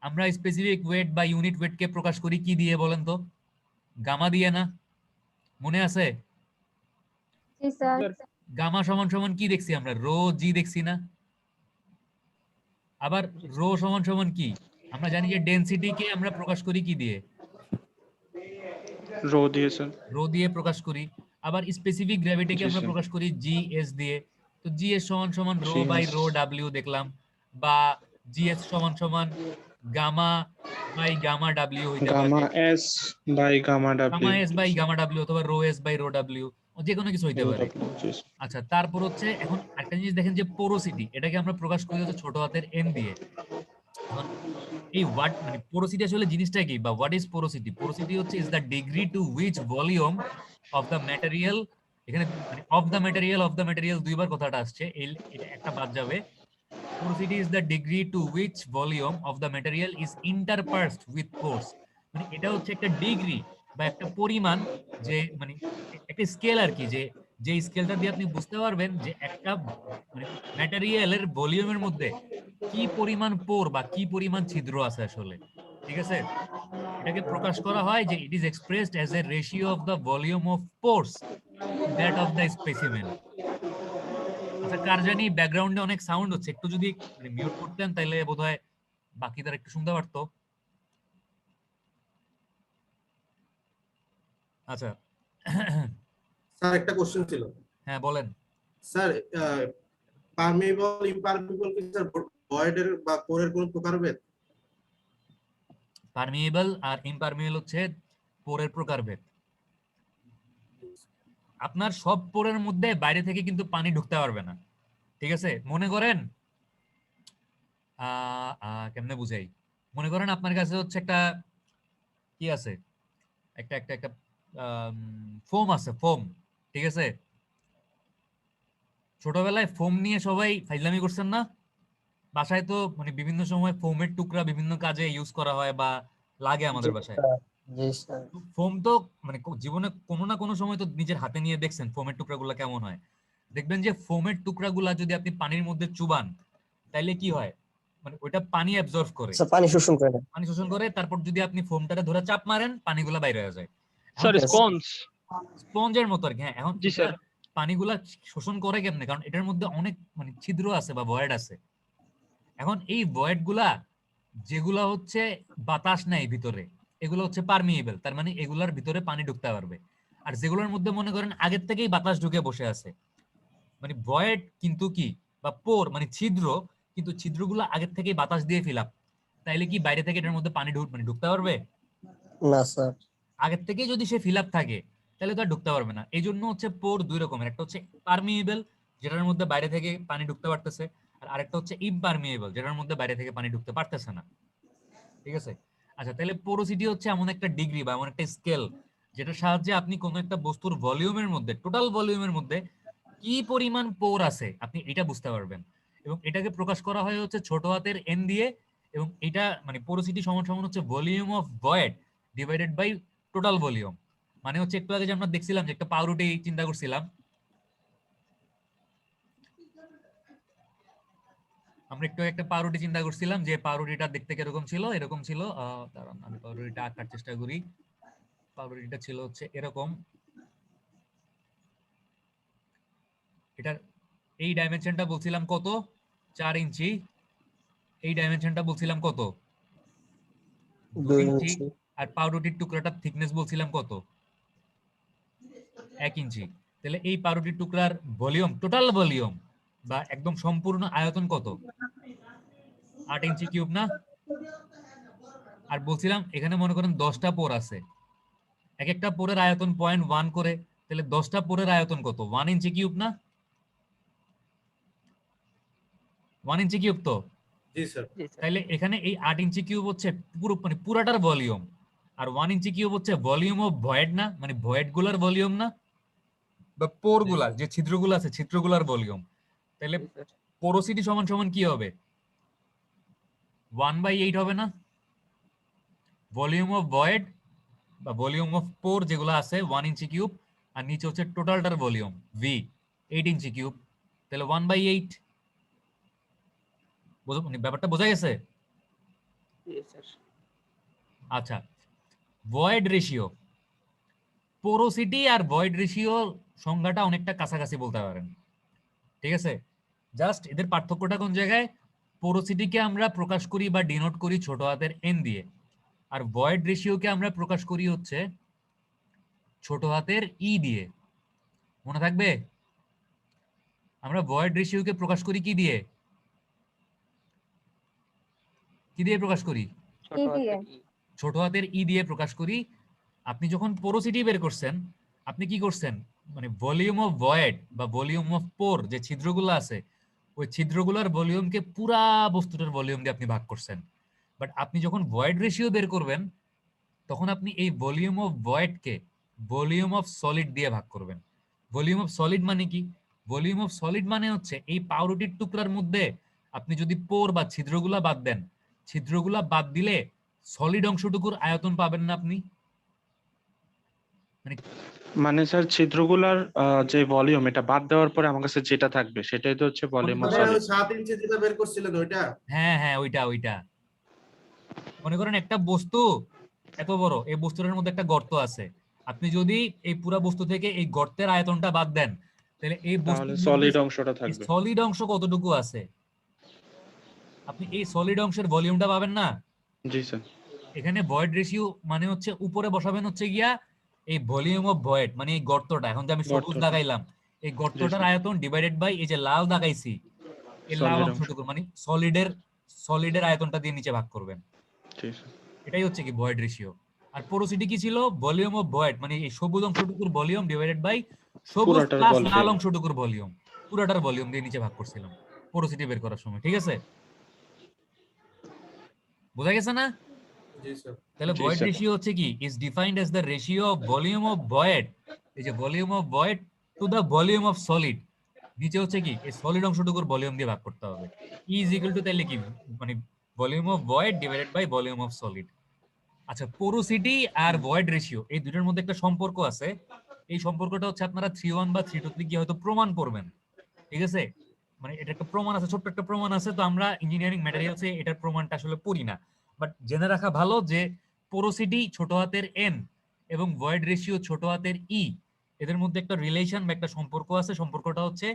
Speaker 1: আমরা স্পেসিফিক ওয়েট বা ইউনিট ওয়েটকে প্রকাশ করি কি দিয়ে বলেন তো? গামা দিয়ে না? মনে আছে?
Speaker 3: জি স্যার।
Speaker 1: গামা সমান সমান কি দেখছি আমরা? রো জি দেখছি না? আবার রো সমান সমান কি? আমরা জানি যে ডেনসিটিকে আমরা প্রকাশ করি কি দিয়ে?
Speaker 2: রো দিয়ে স্যার।
Speaker 1: রো দিয়ে প্রকাশ করি। আবার স্পেসিফিক গ্র্যাভিটিকে
Speaker 2: জি
Speaker 1: আমরা
Speaker 2: স্যার।
Speaker 1: প্রকাশ করি জি এস দিয়ে। তো জিএস সমান সমান রো বাই রো ডাব্লিউ দেখলাম, বা জিএস সমান সমান গামা বাই গামা ডাব্লিউ হইতে পারে,
Speaker 2: gamma S by gamma
Speaker 1: gamma
Speaker 2: W.
Speaker 1: S by gamma W অথবা rho S by rho W, যে কোনো কিছু হইতে পারে। আচ্ছা, তারপর হচ্ছে এখন একটা জিনিস দেখেন যে পোরোসিটি, এটাকে আমরা প্রকাশ করি হচ্ছে ছোট হাতের এন দিয়ে। এখন এই হোয়াট মানে পোরোসিটি আসলে জিনিসটা কি, বা হোয়াট ইজ পোরোসিটি? পোরোসিটি হচ্ছে is the degree to which volume of the material, এখানে মানে অফ দ্য ম্যাটেরিয়াল দুইবার কথাটা আসছে, এটা একটা বাদ যাবে। Porosity is the degree to which volume of the material is interpersed with pores, মানে এটা হচ্ছে একটা ডিগ্রি বা একটা পরিমাণ, যে মানে একটা স্কেল আর কি, যে স্কেলটা দিয়ে আপনি বুঝতে পারবেন যে একটা মানে ম্যাটেরিয়ালের ভলিউমের মধ্যে কি পরিমাণ পোর বা কি পরিমাণ ছিদ্র আছে আসলে। ঠিক আছে, এটাকে প্রকাশ করা হয় যে it is expressed as a ratio of the volume of pores to that of the specimen. আচ্ছা, কার জানি ব্যাকগ্রাউন্ডে অনেক সাউন্ড হচ্ছে, একটু যদি মানে মিউট করতেন তাহলে বোধহয় বাকিদের একটু শুনতে পারতো। আচ্ছা
Speaker 4: স্যার একটা কোশ্চেন ছিল।
Speaker 1: হ্যাঁ বলেন।
Speaker 4: স্যার পারমিবল ইমপারমিবল কি স্যার ভয়েডের বা পোরের কোন প্রকারভেদ?
Speaker 1: পারমিয়েবল আর ইমপারমিয়েবল হচ্ছে পোরের প্রকারভেদ। আপনার সব পোরের মধ্যে বাইরে থেকে কিন্তু পানি ঢুকতে পারবে না। ঠিক আছে, মনে করেন কেমনে বুঝাই, মনে করেন আপনার কাছে হচ্ছে একটা কি আছে, একটা একটা একটা ফোম আছে, ফোম। ঠিক আছে, ছোটবেলায় ফোম নিয়ে সবাই ফাইজলামি করছেন না? বাসায় তো মানে বিভিন্ন সময় ফোমের টুকরা বিভিন্ন কাজে ইউজ করা হয় বা লাগে আমাদের বাসায়। ফোম তো মানে জীবনে কোনো না কোনো সময় তো নিজের হাতে নিয়ে দেখছেন ফোমের টুকরাগুলো কেমন হয়। দেখবেন যে ফোমের টুকরাগুলা যদি আপনি পানির মধ্যে চুবান তাইলে কি হয়, মানে ওইটা পানি অ্যাবজর্ব করে, পানি শোষণ করে, তারপর যদি আপনি ফোমটারে ধরে চাপ মারেন পানিগুলা বাইরে হয়ে যায়।
Speaker 5: Sir sponge.
Speaker 1: স্পঞ্জের মতো আর কি। হ্যাঁ, এখন
Speaker 5: জি স্যার।
Speaker 1: পানিগুলা শোষণ করে কেমনে, কারণ এটার মধ্যে অনেক মানে ছিদ্র আছে বা ভয়েড আছে। এখন এই ভয়েড গুলা যেগুলা হচ্ছে বাতাস নেয় ভিতরে, এগুলো হচ্ছে পারমিয়েবল, তার মানে এগুলার ভিতরে পানি ঢুকতে পারবে। আর যেগুলোর মধ্যে মনে করেন আগের থেকেই বাতাস ঢুকে বসে আছে, মানে ভয়েড কিন্তু কি বা পোর মানে ছিদ্র, কিন্তু ছিদ্রগুলো আগের থেকেই বাতাস দিয়ে ফিল আপ, তাইলে কি বাইরে থেকে এটার মধ্যে পানি মানে ঢুকতে পারবে
Speaker 8: না স্যার।
Speaker 1: আগের থেকেই যদি সে ফিল আপ থাকে তাহলে তো আর ঢুকতে পারবে না। এই জন্য হচ্ছে পোর দুই রকমের, একটা হচ্ছে পারমিয়েবল যেটার মধ্যে বাইরে থেকে পানি ঢুকতে পারতেছে, আর আরেকটা হচ্ছে ইমপারমিয়েবল যেটার মধ্যে বাইরে থেকে পানি ঢুকতে পারতেছে না। ঠিক আছে, আচ্ছা তাহলে পোরোসিটি হচ্ছে এমন একটা ডিগ্রি বা এমন একটা স্কেল যেটার সাহায্যে আপনি কোনো একটা বস্তুর ভলিউমের মধ্যে, টোটাল ভলিউমের মধ্যে কি পরিমাণ পোর আছে আপনি এটা বুঝতে পারবেন, এবং এটাকে প্রকাশ করা হয় হচ্ছে ছোট হাতের এন দিয়ে। এবং এটা মানে পোরোসিটি সমান সমান হচ্ছে volume of void divided by total volume. মানে হচ্ছে একটু আগে যে আমরা দেখছিলাম যে একটা পাউরুটি চিন্তা করছিলাম, আমরা একটু একটা পাউরুটি চিন্তা করছিলাম যে পাউরুটিটা দেখতে কিরকম ছিল, এরকম ছিল। দাঁড়ান আমি পাউরুটিটা আঁকার চেষ্টা করি। পাউরুটিটা ছিল হচ্ছে এরকম, এটার এই ডাইমেনশনটা বলছিলাম কত, 4 ইঞ্চি। এই ডাইমেনশনটা বলছিলাম কত, 2 ইঞ্চি। আর পাউরুটির টুকরাটার থিকনেস বলছিলাম কত, 1 ইঞ্চি। তাহলে এই পাউরুটির টুকরার ভলিউম, টোটাল ভলিউম বা একদম সম্পূর্ণ আয়তন কত, 8 ইঞ্চি কিউব না? আর বলছিলাম এখানে মনে করেন 10টা পোর আছে, এক একটা পোরের আয়তন 0.1 করে, তাহলে 10টা পোরের আয়তন কত, 1 ইঞ্চি কিউব না? 1 ইঞ্চি কিউব তো।
Speaker 4: জি স্যার।
Speaker 1: তাহলে এখানে এই 8 ইঞ্চি কিউব হচ্ছে পুরো মানে পুরাটার ভলিউম, আর 1 ইঞ্চি কিউব হচ্ছে ভলিউম অফ ভয়েড না, মানে ভয়েড গুলার ভলিউম না, বা পোর গুলা যে ছিদ্রগুলো আছে ছিদ্রগুলার ভলিউম। তাহলে পোরোসিটি সমান সমান কি হবে, 1/8 হবে না? ভলিউম অফ ভয়েড বা ভলিউম অফ পোর যেগুলো আছে 1 ইঞ্চি কিউব, আর নিচে হচ্ছে টোটালটার ভলিউম ভি 8 ইঞ্চি কিউব, তাহলে 1/8। মানে ব্যাপারটা বোঝা গেছে? আচ্ছা, ভয়েড রেশিও, পোরোসিটি আর ভয়েড রেশিও সংজ্ঞাটা অনেকটা কাছাকাছি বলতে পারেন। ঠিক আছে, জাস্ট এদের পার্থক্যটা কোন জায়গায়, পোরোসিটিকে আমরা প্রকাশ করি বা ডিনোট করি ছোট হাতের এন দিয়ে, আর ভয়েড রেশিওকে আমরা প্রকাশ করি হচ্ছে ছোট হাতের ই দিয়ে। মনে থাকবে? আমরা ভয়েড রেশিওকে প্রকাশ করি কি দিয়ে? কি দিয়ে প্রকাশ করি?
Speaker 5: ছোট
Speaker 3: E দিয়ে।
Speaker 5: হাতের ই।
Speaker 1: ছোট হাতের ই দিয়ে প্রকাশ করি। আপনি যখন পোরোসিটি বের করছেন, আপনি কি করছেন? মানে ভলিউম অফ ভয়েড বা ভলিউম অফ পোর যে ছিদ্রগুলো আছে, ওই ছিদ্রগুলোর ভলিউমকে পুরা বস্তুটার ভলিউম দিয়ে আপনি ভাগ করছেন। বাট আপনি যখন ভয়েড রেশিও বের করবেন, তখন আপনি এই ভলিউম অফ ভয়েডকে ভলিউম অফ সলিড দিয়ে ভাগ করবেন। ভলিউম অফ সলিড মানে কি? ভলিউম অফ সলিড মানে হচ্ছে এই পাউরুটির টুকরার মধ্যে আপনি যদি পোর বা ছিদ্রগুলা বাদ দেন, ছিদ্রগুলা বাদ দিলে সলিড অংশটুকুর আয়তন পাবেন না আপনি। মানে
Speaker 2: মানে স্যার ছিদ্রগুলার যে ভলিউম এটা বাদ দেওয়ার পরে আমার কাছে যেটা থাকবে সেটাই তো হচ্ছে ভলিউম অফ
Speaker 1: মনে
Speaker 4: মানে
Speaker 2: সলিড।
Speaker 4: ওই 7 ইঞ্চি যেটা বের করছিলেন ওইটা?
Speaker 1: হ্যাঁ হ্যাঁ, ওইটা মনে করেন একটা বস্তু এত বড়, এই বস্তুটার মধ্যে একটা গর্ত আছে। আপনি যদি এই পুরা বস্তু থেকে এই গর্তের আয়তনটা বাদ দেন, তাহলে এই
Speaker 2: তাহলে
Speaker 1: বস্তুর মধ্যে
Speaker 2: সলিড অংশটা থাকবে।
Speaker 1: সলিড অংশ কতটুকু আছে, আপনি এই সলিড অংশের ভলিউমটা পাবেন না।
Speaker 2: জি স্যার।
Speaker 1: এখানে ভয়েড রেশিও মানে হচ্ছে উপরে বসাবেন হচ্ছে গিয়া এই ভলিউম অফ ভয়েড, মানে এই গর্তটা এখন যে আমি সবুজ
Speaker 2: গর্তটা।
Speaker 1: লাগাইলাম, এই গর্তটার
Speaker 2: স্যার।
Speaker 1: আয়তন ডিভাইডেড বাই এই যে লাল দাগাইছি, এই লাল
Speaker 2: সলিড অংশ।
Speaker 1: অংশটুকু মানে সলিডের আয়তনটা দিয়ে নিচে ভাগ করবেন।
Speaker 2: জি স্যার।
Speaker 1: এটাই হচ্ছে কি ভয়েড রেশিও। আর পোরোসিটি কি ছিল? ভলিউম অফ ভয়েড, মানে এই সবুজ অংশটুকুর ভলিউম ডিভাইডেড বাই সবুজ
Speaker 2: পুরাটার
Speaker 1: প্লাস
Speaker 2: volume।
Speaker 1: লাল অংশটুকুর ভলিউম, পুরাটার ভলিউম দিয়ে নিচে ভাগ করছিলাম পোরোসিটি বের করার সময়। ঠিক আছে, বোঝা গেছে না?
Speaker 4: জি স্যার।
Speaker 1: তাহলে
Speaker 2: জি,
Speaker 1: ভয়েড
Speaker 2: স্যার।
Speaker 1: রেশিও হচ্ছে কি is defined as the ratio of volume of void, এই যে volume of void to the volume of solid. নিচে হচ্ছে কি এই সলিড অংশটুকুর ভলিউম দিয়ে ভাগ করতে হবে। ই ইজ ইকুয়াল টু তাহলে কি, মানে volume of void divided by volume of solid. আচ্ছা, পোরোসিটি আর ভয়েড রেশিও এই দুটোর মধ্যে একটা সম্পর্ক আছে। এই সম্পর্কটা হচ্ছে আপনারা 3:1 বা 3:2 গিয়ে হয়তো প্রমাণ করবেন। ঠিক আছে, মানে এটা একটা প্রমাণ আছে, ছোট্ট একটা প্রমাণ আছে। তো আমরা ইঞ্জিনিয়ারিং ম্যাটেরিয়ালসে এটার প্রমাণটা আসলে পড়ি না, বাট জেনে রাখা ভালো যে পোরোসিটি ছোট হাতের এন এবং ভয়েড রেশিও ছোট হাতের ই, এদের মধ্যে একটা রিলেশন বা একটা সম্পর্ক আছে। সম্পর্কটা হচ্ছে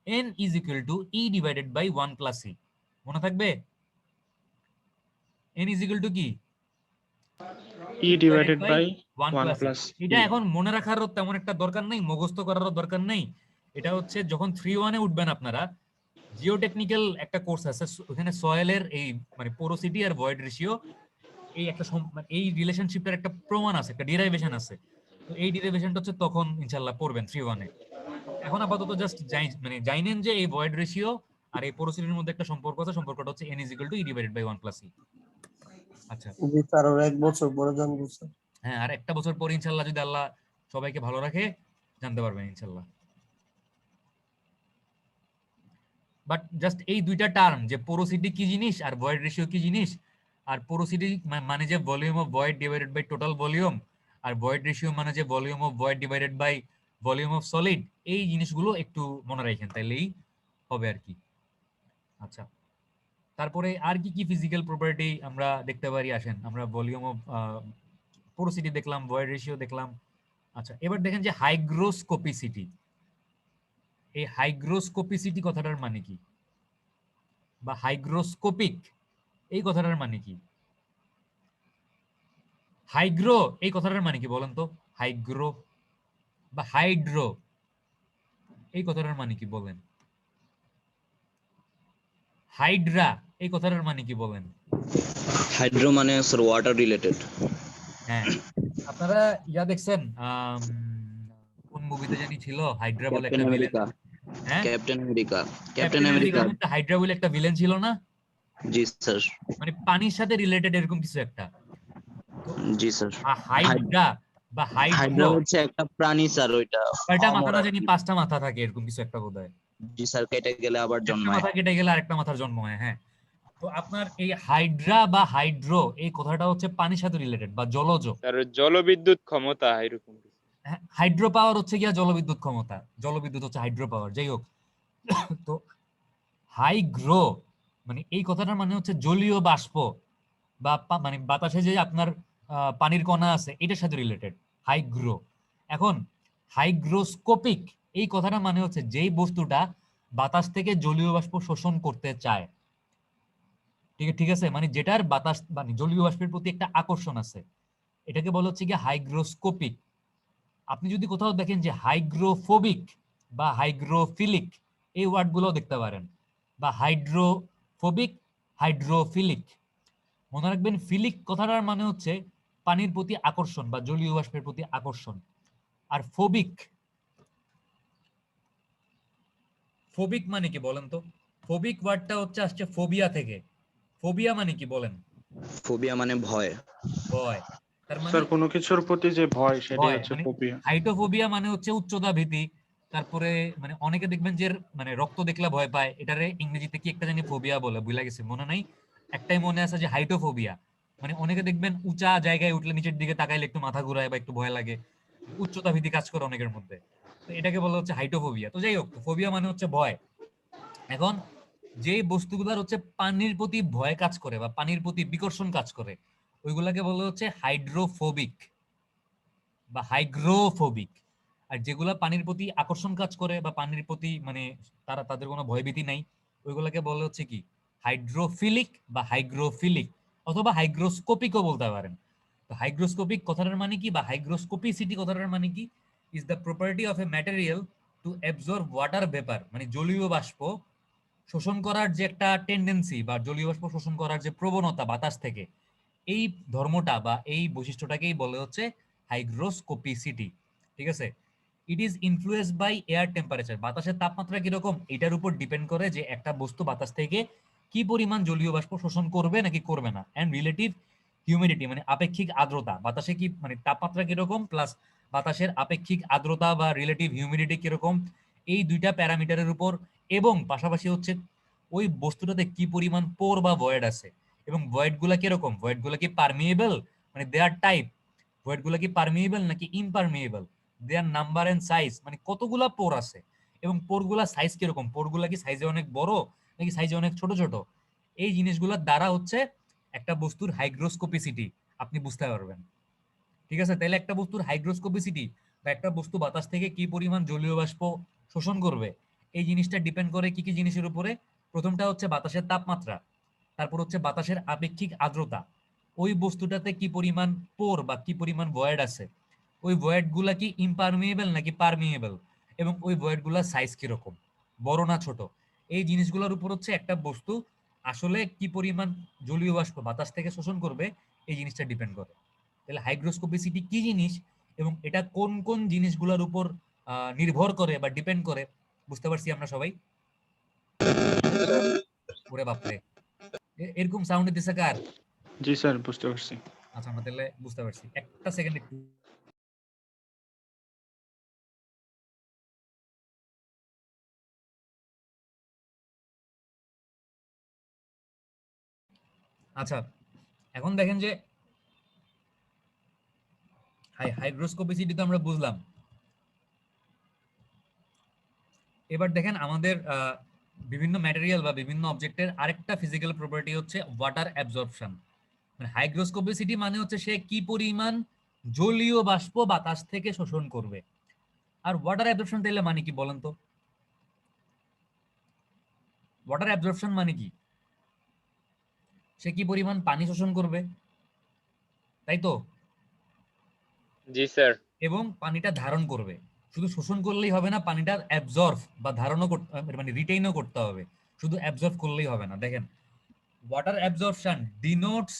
Speaker 1: N is equal to E divided by 1 plus E. মনে থাকবে? এন ইজ ইকুয়াল টু কি?
Speaker 2: E divided by
Speaker 1: 1
Speaker 2: 1
Speaker 1: plus
Speaker 2: plus
Speaker 1: এটা এখন মনে রাখারও তেমন একটা দরকার নেই, মুখস্থ করারও দরকার নেই। এটা হচ্ছে যখন 3:1 এ উঠবেন আপনারা, জিওটেকনিক্যাল একটা কোর্স আছে, ওখানে সয়েলের এই মানে পোরোসিটি আর ভয়েড রেশিও এই একটা মানে এই রিলেশনশিপটার একটা প্রমাণ আছে, একটা ডিরাইভেশন আছে। তো এই ডিরাইভেশনটা হচ্ছে তখন ইনশাআল্লাহ পড়বেন 3:1 এ। এখন আপাতত জাস্ট মানে জানেন যে এই ভয়েড রেশিও আর এই পোরোসিটির মধ্যে একটা সম্পর্ক আছে, সম্পর্কটা হচ্ছে n = e divided by 1 plus e। আচ্ছা,
Speaker 8: জি স্যার, আর 1 বছর পরে জানবো স্যার।
Speaker 1: হ্যাঁ, আর একটা বছর পর ইনশাআল্লাহ যদি আল্লাহ সবাইকে ভালো রাখে জানতে পারবেন ইনশাআল্লাহ। বাট জাস্ট এই দুইটা টার্ম, যে পোরোসিটি কি জিনিস আর ভয়েড রেশিও কি জিনিস, আর পোরোসিটি মানে যে volume of void divided by total volume, আর ভয়েড রেশিও মানে যে volume of void divided by volume of solid, এই জিনিসগুলো একটু মনে রাখেন, তাইলেই হবে আর কি। আচ্ছা, তারপরে আর কি কি ফিজিক্যাল প্রপার্টি আমরা দেখতে পারি আসেন। আমরা ভলিউম অফ পোরোসিটি দেখলাম, ভয়েড রেশিও দেখলাম। আচ্ছা, এবার দেখেন যে হাইগ্রোস্কোপিসিটি। এই হাইগ্রোস্কোপিসিটি কথাটার মানে কি, বা হাইগ্রোস্কোপিক এই কথাটার মানে কি? হাইগ্রো এই কথাটার মানে কি বলেন তো? হাইগ্রো বা হাইড্রো এই কথাটার মানে কি বলেন? হাইড্রা এই কথাটার মানে কি বলেন?
Speaker 9: হাইড্রো মানে স্যার ওয়াটার রিলেটেড।
Speaker 1: হ্যাঁ, আপনারা ইয়া দেখছেন কোন মুভিতে জানি ছিল হাইড্রা বলে একটা
Speaker 9: ক্যাপ্টেন
Speaker 1: ভিলেন?
Speaker 9: আমেরিকা।
Speaker 1: হ্যাঁ,
Speaker 9: ক্যাপ্টেন আমেরিকা।
Speaker 1: ক্যাপ্টেন আমেরিকার মধ্যে হাইড্রা বলে একটা ভিলেন ছিল না?
Speaker 9: জি স্যার।
Speaker 1: মানে পানির সাথে রিলেটেড এরকম কিছু একটা।
Speaker 9: জি স্যার।
Speaker 1: হাইড্রা বা
Speaker 9: হাইড্রা
Speaker 1: হাইড্রো
Speaker 9: হচ্ছে একটা প্রাণী স্যার, ওইটা
Speaker 1: কয়টা মাথা না
Speaker 9: অমর।
Speaker 1: জানি 5টা মাথা থাকে এরকম কিছু একটা বোধহয়।
Speaker 9: জি স্যার, কেটে গেলে আবার
Speaker 1: একটা
Speaker 9: জন্মায়।
Speaker 1: মাথা কেটে গেলে আরেকটা মাথার জন্ম হয়। হ্যাঁ, তো আপনার এই হাইড্রা বা হাইড্রো এই কথাটা হচ্ছে পানির সাথে রিলেটেড বা জলজ।
Speaker 6: স্যার জলবিদ্যুৎ ক্ষমতা এরকম কিছু।
Speaker 1: হাইড্রো পাওয়ার হচ্ছে গিয়া জলবিদ্যুৎ ক্ষমতা, জলবিদ্যুৎ হচ্ছে হাইড্রো পাওয়ার। যাই হোক, তো হাইগ্রো মানে এই কথাটার মানে হচ্ছে জলীয় বাষ্প বা মানে বাতাসে যে আপনার পানির কণা আছে এটার সাথে রিলেটেড হাইগ্রো। এখন হাইগ্রোস্কোপিক এই কথাটার মানে হচ্ছে যেই বস্তুটা বাতাস থেকে জলীয় বাষ্প শোষণ করতে চায়। ঠিক আছে, মানে যেটার বাতাস মানে জলীয় বাষ্পের প্রতি একটা আকর্ষণ আছে, এটাকে বলা হচ্ছে গিয়ে হাইগ্রোস্কোপিক। আপনি যদি কোথাও দেখেন যে হাইগ্রোফোবিক বা হাইগ্রোফিলিক, এই ওয়ার্ডগুলো দেখতে পারেন, বা হাইড্রোফোবিক, হাইড্রোফিলিক। মনে রাখবেন ফিলিক কথাটার মানে হচ্ছে পানির প্রতি আকর্ষণ বা জলীয় বাষ্পের প্রতি আকর্ষণ। আর ফোবিক, ফোবিক মানে কি বলেন তো? ফোবিক ওয়ার্ডটা হচ্ছে আসছে ফোবিয়া থেকে। ফোবিয়া মানে কি বলেন?
Speaker 9: ফোবিয়া মানে ভয়।
Speaker 1: ভয়। তার মানে
Speaker 2: স্যার কোনো কিছুর প্রতি যে ভয় সেটাই
Speaker 1: ভয়
Speaker 2: হচ্ছে
Speaker 1: মানে
Speaker 2: ফোবিয়া।
Speaker 1: হাইটোফোবিয়া মানে হচ্ছে উচ্চতা ভীতি। তারপরে মানে অনেকে দেখবেন যে মানে রক্ত দেখলে ভয় পায়, এটারে ইংরেজিতে কি একটা জানি ফোবিয়া বলে, ভুলে গেছে, মনে নাই। একটাই মনে আছে যে হাইটোফোবিয়া, মানে অনেকে দেখবেন উঁচা জায়গায় উঠলে নিচের দিকে তাকাইলে একটু মাথা ঘুরায় বা একটু ভয় লাগে, উচ্চতা ভীতি কাজ করে অনেকের মধ্যে। তো এটাকে বলা হচ্ছে হাইটোফোবিয়া। তো যাই হোক, ফোবিয়া মানে হচ্ছে ভয়। এখন যে বস্তুগুলার হচ্ছে পানির প্রতি ভয় কাজ করে বা পানির প্রতি বিকর্ষণ কাজ করে, ওইগুলাকে বলা হচ্ছে হাইড্রোফোবিক বা হাইগ্রোফোবিক। আর যেগুলা পানির প্রতি আকর্ষণ কাজ করে বা পানির প্রতি মানে তাদের কোনো ভয়ভীতি নাই, ওইগুলাকে বলা হচ্ছে কি হাইড্রোফিলিক বা হাইগ্রোফিলিক, অথবা হাইগ্রোস্কোপিকও বলতে পারেন। তো হাইগ্রোস্কোপিক কথাটার মানে কি, বা হাইগ্রোস্কোপিসিটি কথাটার মানে কি? Is the property of a material to absorb water vapour, মানে জলীয় বাষ্প শোষণ করার যে একটা টেন্ডেন্সি বা জলীয় বাষ্প শোষণ করার যে প্রবণতা বাতাস থেকে, এই ধর্মটা বা এই বৈশিষ্ট্যটাকেই বলে হচ্ছে হাইগ্রোস্কোপিসিটি। ঠিক আছে? It is influenced by air temperature, বাতাসের তাপমাত্রা কিরকম এটার উপর ডিপেন্ড করে যে একটা বস্তু বাতাস থেকে কি পরিমাণ জলীয় বাষ্প শোষণ করবে নাকি করবে না। এন্ড রিলেটিভ হিউমিডিটি মানে আপেক্ষিক আর্দ্রতা, বাতাসে কি মানে তাপমাত্রা কিরকম প্লাস বাতাসের আপেক্ষিক আর্দ্রতা বা রিলেটিভ হিউমিডিটি কিরকম, এই দুইটা প্যারামিটারের উপর, এবং পাশাপাশি হচ্ছে ওই বস্তুটাতে কি পরিমাণ পোর বা ভয়েড আছে, এবং ভয়েড গুলা কিরকম, ভয়েড গুলা কি পারমিয়েবল মানে দেয়ার টাইপ, ভয়েড গুলা কি পারমিয়েবল নাকি ইমপারমিয়েবল, দেয়ার নাম্বার এন্ড সাইজ মানে কতগুলা পোর আছে, এবং পোর গুলা সাইজ কিরকম, পোর গুলা কি সাইজে অনেক বড় নাকি সাইজে অনেক ছোট ছোট। এই জিনিসগুলোর দ্বারা হচ্ছে একটা বস্তুর হাইগ্রোস্কোপিসিটি আপনি বুঝতে পারবেন। ঠিক আছে? তাহলে একটা বস্তুর হাইগ্রোস্কোপিসিটি বা একটা বস্তু বাতাস থেকে কি পরিমাণ জলীয় বাষ্প শোষণ করবে, এই জিনিসটা ডিপেন্ড করে কি কি জিনিসের উপরে? প্রথমটা হচ্ছে বাতাসের তাপমাত্রা, তারপর হচ্ছে বাতাসের আপেক্ষিক আর্দ্রতা, ওই বস্তুটাতে কি পরিমাণ পোর বা কি পরিমাণ ভয়েড আছে, ওই ভয়েড গুলা কি ইমপারমিয়েবল নাকি পারমিয়েবল, এবং ওই ভয়েড গুলা সাইজ কিরকম, বড় না ছোট। এই জিনিসগুলোর উপর হচ্ছে একটা বস্তু আসলে কি পরিমাণ জলীয় বাষ্প বাতাস থেকে শোষণ করবে, এই জিনিসটা ডিপেন্ড করে। তাহলে হাইগ্রোস্কোপিসিটি কি জিনিস এবং এটা কোন কোন জিনিসগুলোর উপর নির্ভর করে বা ডিপেন্ড করে, বুঝতে পারছি আমরা সবাই? ওরে বাপরে, এরকম সাউন্ড দিতেছে কার?
Speaker 2: জি স্যার বুঝতে পারছি।
Speaker 1: আচ্ছা, আমরা তাহলে বুঝতে পারছি। একটা সেকেন্ড একটু। আচ্ছা, এখন দেখেন যে হাইগ্রোস্কোপিসিটি তো আমরা বুঝলাম। এবার দেখেন আমাদের বিভিন্ন ম্যাটেরিয়াল বা বিভিন্ন অবজেক্টের আরেকটা ফিজিক্যাল প্রপার্টি হচ্ছে ওয়াটার অ্যাবজর্পশন। মানে হাইগ্রোস্কোপিসিটি মানে হচ্ছে সে কি পরিমাণ জলীয় বাষ্প বাতাস থেকে শোষণ করবে। আর ওয়াটার অ্যাবজর্পশন তাহলে মানে কি বলেন তো? ওয়াটার অ্যাবজর্পশন মানে কি? সে কি পরিমাণ পানি শোষণ করবে, তাই তো?
Speaker 6: জি স্যার।
Speaker 1: এবং পানিটা ধারণ করবে। শুধু শোষণ করলেই হবে না, পানিটা অ্যাবজর্ব বা ধারণও মানে রিটেইনও করতে হবে। শুধু অ্যাবজর্ব করলেই হবে না। দেখেন, water absorption denotes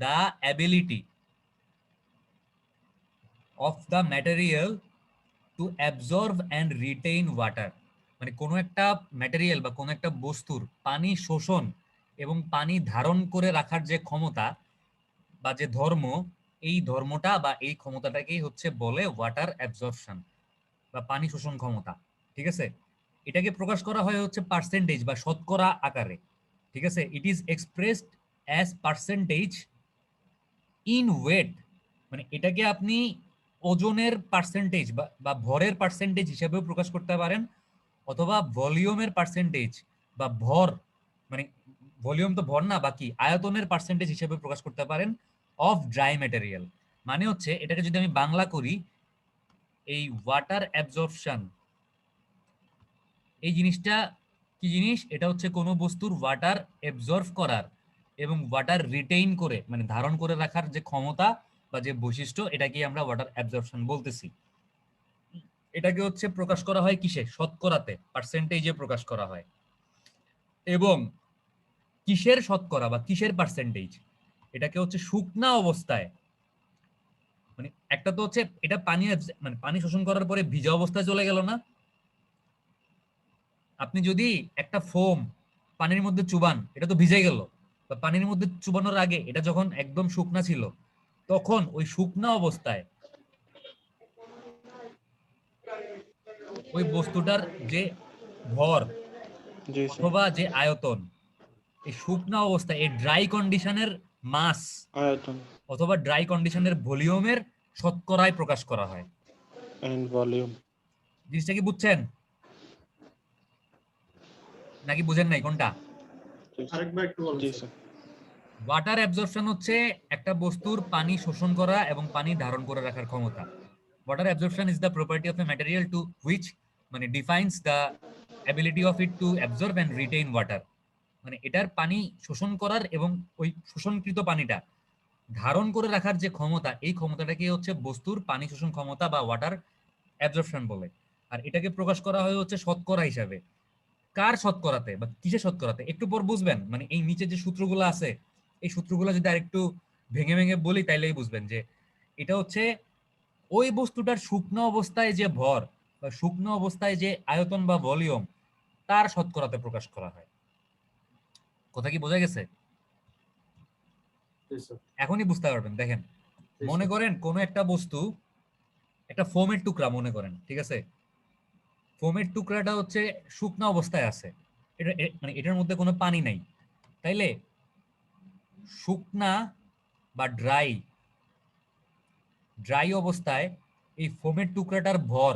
Speaker 1: the ability of the material to absorb and retain water. মানে কোনো একটা ম্যাটেরিয়াল বা কোনো একটা বস্তুর পানি শোষণ এবং পানি ধারণ করে রাখার যে ক্ষমতা বা যে ধর্ম, এই ধর্মটা বা এই ক্ষমতাটাকেই হচ্ছে বলে ওয়াটার অ্যাবজর্পশন বা পানি শোষণ ক্ষমতা। ঠিক আছে? এটাকে প্রকাশ করা হয় হচ্ছে পার্সেন্টেজ বা শতকরা আকারে। ঠিক আছে? It is expressed as percentage in weight, মানে এটাকে আপনি ওজনের পার্সেন্টেজ বা ভরের পার্সেন্টেজ হিসেবেও প্রকাশ করতে পারেন, অথবা ভলিউমের পার্সেন্টেজ বা ভর মানে ভলিউম তো ভর না, বাকি আয়তনের পার্সেন্টেজ হিসেবে প্রকাশ করতে পারেন অফ ড্রাই ম্যাটেরিয়াল। মানে হচ্ছে এটাকে যদি আমি বাংলা করি, এই ওয়াটার অ্যাবজর্পশন এই জিনিসটা কি জিনিস? এটা হচ্ছে কোনো বস্তুর ওয়াটার অ্যাবজর্ব করার এবং ওয়াটার রিটেইন করে মানে ধারণ করে রাখার যে ক্ষমতা বা যে বৈশিষ্ট্য, এটাকে আমরা ওয়াটার অ্যাবজর্পশন বলতেছি। এটাকে হচ্ছে প্রকাশ করা হয় কিসে? শতকরাতে, পার্সেন্টেজে প্রকাশ করা হয়। এবং কিসের শতকরা বা কিসের পার্সেন্টেজ? এটাকে হচ্ছে শুকনা অবস্থায়, মানে একটা তো হচ্ছে এটা পানি মানে পানি শোষণ করার পরে ভিজা অবস্থায় চলে গেল না? আপনি যদি একটা ফোম পানির মধ্যে চুবান, এটা তো ভিজে গেল, বা পানির মধ্যে চুবানোর আগে এটা যখন একদম শুকনা ছিল, তখন ওই শুকনা অবস্থায় ওই বস্তুটার যে ভর
Speaker 2: জি স্যার।
Speaker 1: অথবা যে আয়তন, এই শুকনা অবস্থায় এই ড্রাই কন্ডিশনের মাস
Speaker 2: আয়তন
Speaker 1: অথবা ড্রাই কন্ডিশনের ভলিউমের শতকরায় প্রকাশ করা হয়।
Speaker 2: And volume.
Speaker 1: জিনিসটা কি বুঝছেন নাকি বুঝেন নাই কোনটা?
Speaker 4: আরেকবার একটু বলুন
Speaker 2: জি
Speaker 4: স্যার।
Speaker 2: স্যার।
Speaker 1: ওয়াটার অ্যাবজর্পশন হচ্ছে একটা বস্তুর পানি শোষণ করা এবং পানি ধারণ করে রাখার ক্ষমতা। Water absorption is the property of a material to which মানে defines the ability of it to absorb and retain water. মানে এটার পানি শোষণ করার এবং ওই শোষণকৃত পানিটা ধারণ করে রাখার যে ক্ষমতা, এই ক্ষমতাটাকে হচ্ছে বস্তুর পানি শোষণ ক্ষমতা বা ওয়াটার অ্যাবজর্পশন বলে। আর এটাকে প্রকাশ করা হয় হচ্ছে শতকরা হিসাবে। কার শতকরাতে বা কিসের শতকরাতে একটু পর বুঝবেন। মানে এই নিচে যে সূত্রগুলো আছে, এই সূত্রগুলো যদি আরেকটু ভেঙে ভেঙে বলি তাইলেই বুঝবেন যে এটা হচ্ছে ওই বস্তুটার শুকনো অবস্থায় যে ভর বা শুকনো অবস্থায় যে আয়তন বা ভলিউম, তার শতকরাতে প্রকাশ করা হয়। কথা কি বোঝা গেছে?
Speaker 4: জি স্যার।
Speaker 1: এখনই বুঝতে পারবেন। দেখেন,
Speaker 4: জি
Speaker 1: মনে
Speaker 4: স্যার।
Speaker 1: করেন কোনো একটা বস্তু, একটা ফোমের টুকরা মনে করেন, ঠিক আছে? ফোমের টুকরাটা হচ্ছে শুকনো অবস্থায় আছে, এটা মানে এটার মধ্যে কোনো পানি নাই। তাইলে শুকনা বা ড্রাই অবস্থায় এই ফোমের টুকরাটার ভর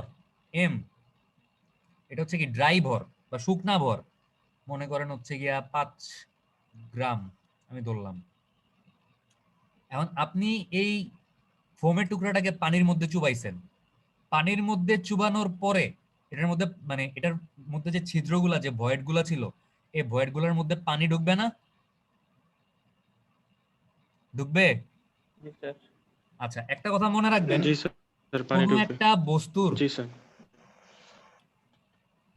Speaker 1: এম, এটা হচ্ছে কি ড্রাই ভর বা শুকনা ভর, মনে করেন হচ্ছে গিয়া 5 গ্রাম আমি ধরলাম। এখন আপনি এই ফোমের টুকরাটাকে পানির মধ্যে চুবাইছেন, পানির মধ্যে চুবানোর পরে এটার মধ্যে মানে এটার মধ্যে যে ছিদ্রগুলা, যে ভয়েড গুলা ছিল, এই ভয়েড গুলার মধ্যে পানি ঢুকবে না? ঢুকবে?
Speaker 5: জি স্যার।
Speaker 1: আচ্ছা, একটা কথা মনে রাখবেন,
Speaker 2: জি স্যার, পানি
Speaker 1: কোনো
Speaker 2: ঢুকবে।
Speaker 1: একটা বস্তুর
Speaker 2: জি স্যার।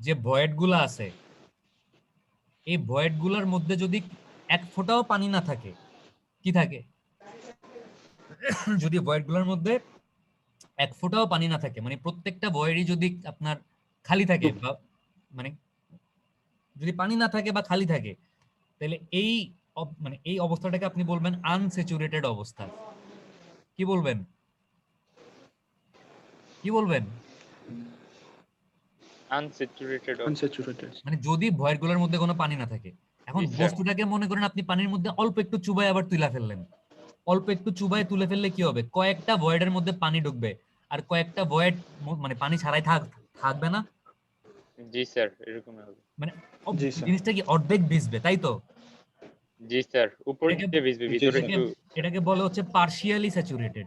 Speaker 1: যে ভয়েড গুলা আছে, এই ভয়েড গুলার মধ্যে যদি এক ফোঁটাও পানি না থাকে, কি থাকে? যদি ভয়েড গুলার মধ্যে এক ফোঁটাও পানি না থাকে, মানে প্রত্যেকটা ভয়েডই যদি আপনার খালি থাকে বা মানে যদি পানি না থাকে বা খালি থাকে, তাহলে এই মানে এই অবস্থাটাকে আপনি বলবেন আনস্যাচুরেটেড অবস্থা। কি বলবেন? কি বলবেন?
Speaker 6: Unsaturated of
Speaker 2: unsaturated.
Speaker 1: মানে যদি ভয়েড গুলার মধ্যে কোনো পানি না থাকে। এখন
Speaker 6: জি, স্যার।
Speaker 1: বস্তুটাকে মনে করেন আপনি পানির মধ্যে অল্প একটু চুবাই আবার তুলে ফেললেন। অল্প একটু চুবাই তুলে ফেললে কি হবে? কয়েকটা ভয়েডের মধ্যে পানি ঢুকবে, আর কয়েকটা ভয়েড মানে পানি ছাড়াই থাকবে না?
Speaker 6: জি স্যার, এরকমই হবে।
Speaker 1: মানে
Speaker 2: জি স্যার।
Speaker 1: জিনিসটা কি অর্ধেক ভিজবে, তাই তো?
Speaker 6: জি স্যার, উপর
Speaker 1: এটাকে
Speaker 6: দিয়ে ভিজবে,
Speaker 2: জি
Speaker 6: ভিতরে
Speaker 2: স্যার।
Speaker 1: এটাকে
Speaker 6: একটু
Speaker 1: এটাকে বলে হচ্ছে পার্শিয়ালি স্যাচুরেটেড।